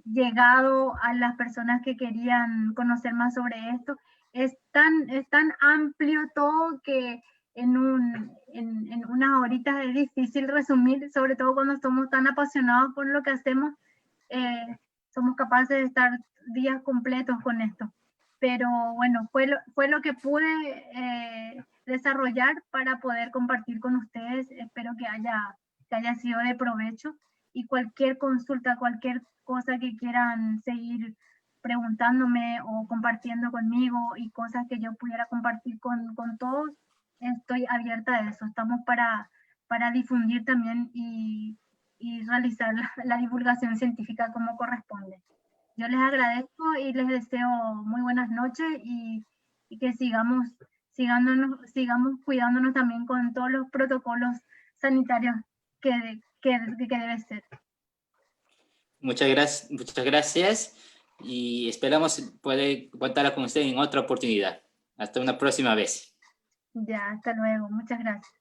llegado a las personas que querían conocer más sobre esto. Es tan amplio todo que en unas horitas es difícil resumir, sobre todo cuando somos tan apasionados por lo que hacemos. Somos capaces de estar días completos con esto. Pero bueno, fue lo que pude desarrollar para poder compartir con ustedes. Espero que haya que haya sido de provecho, y cualquier consulta, cualquier cosa que quieran seguir preguntándome o compartiendo conmigo y cosas que yo pudiera compartir con todos, estoy abierta a eso. Estamos para difundir también y realizar la divulgación científica como corresponde. Yo les agradezco y les deseo muy buenas noches y que sigamos cuidándonos también con todos los protocolos sanitarios que debe ser. Muchas gracias y esperamos poder contar con usted en otra oportunidad. Hasta una próxima vez. Ya, hasta luego. Muchas gracias.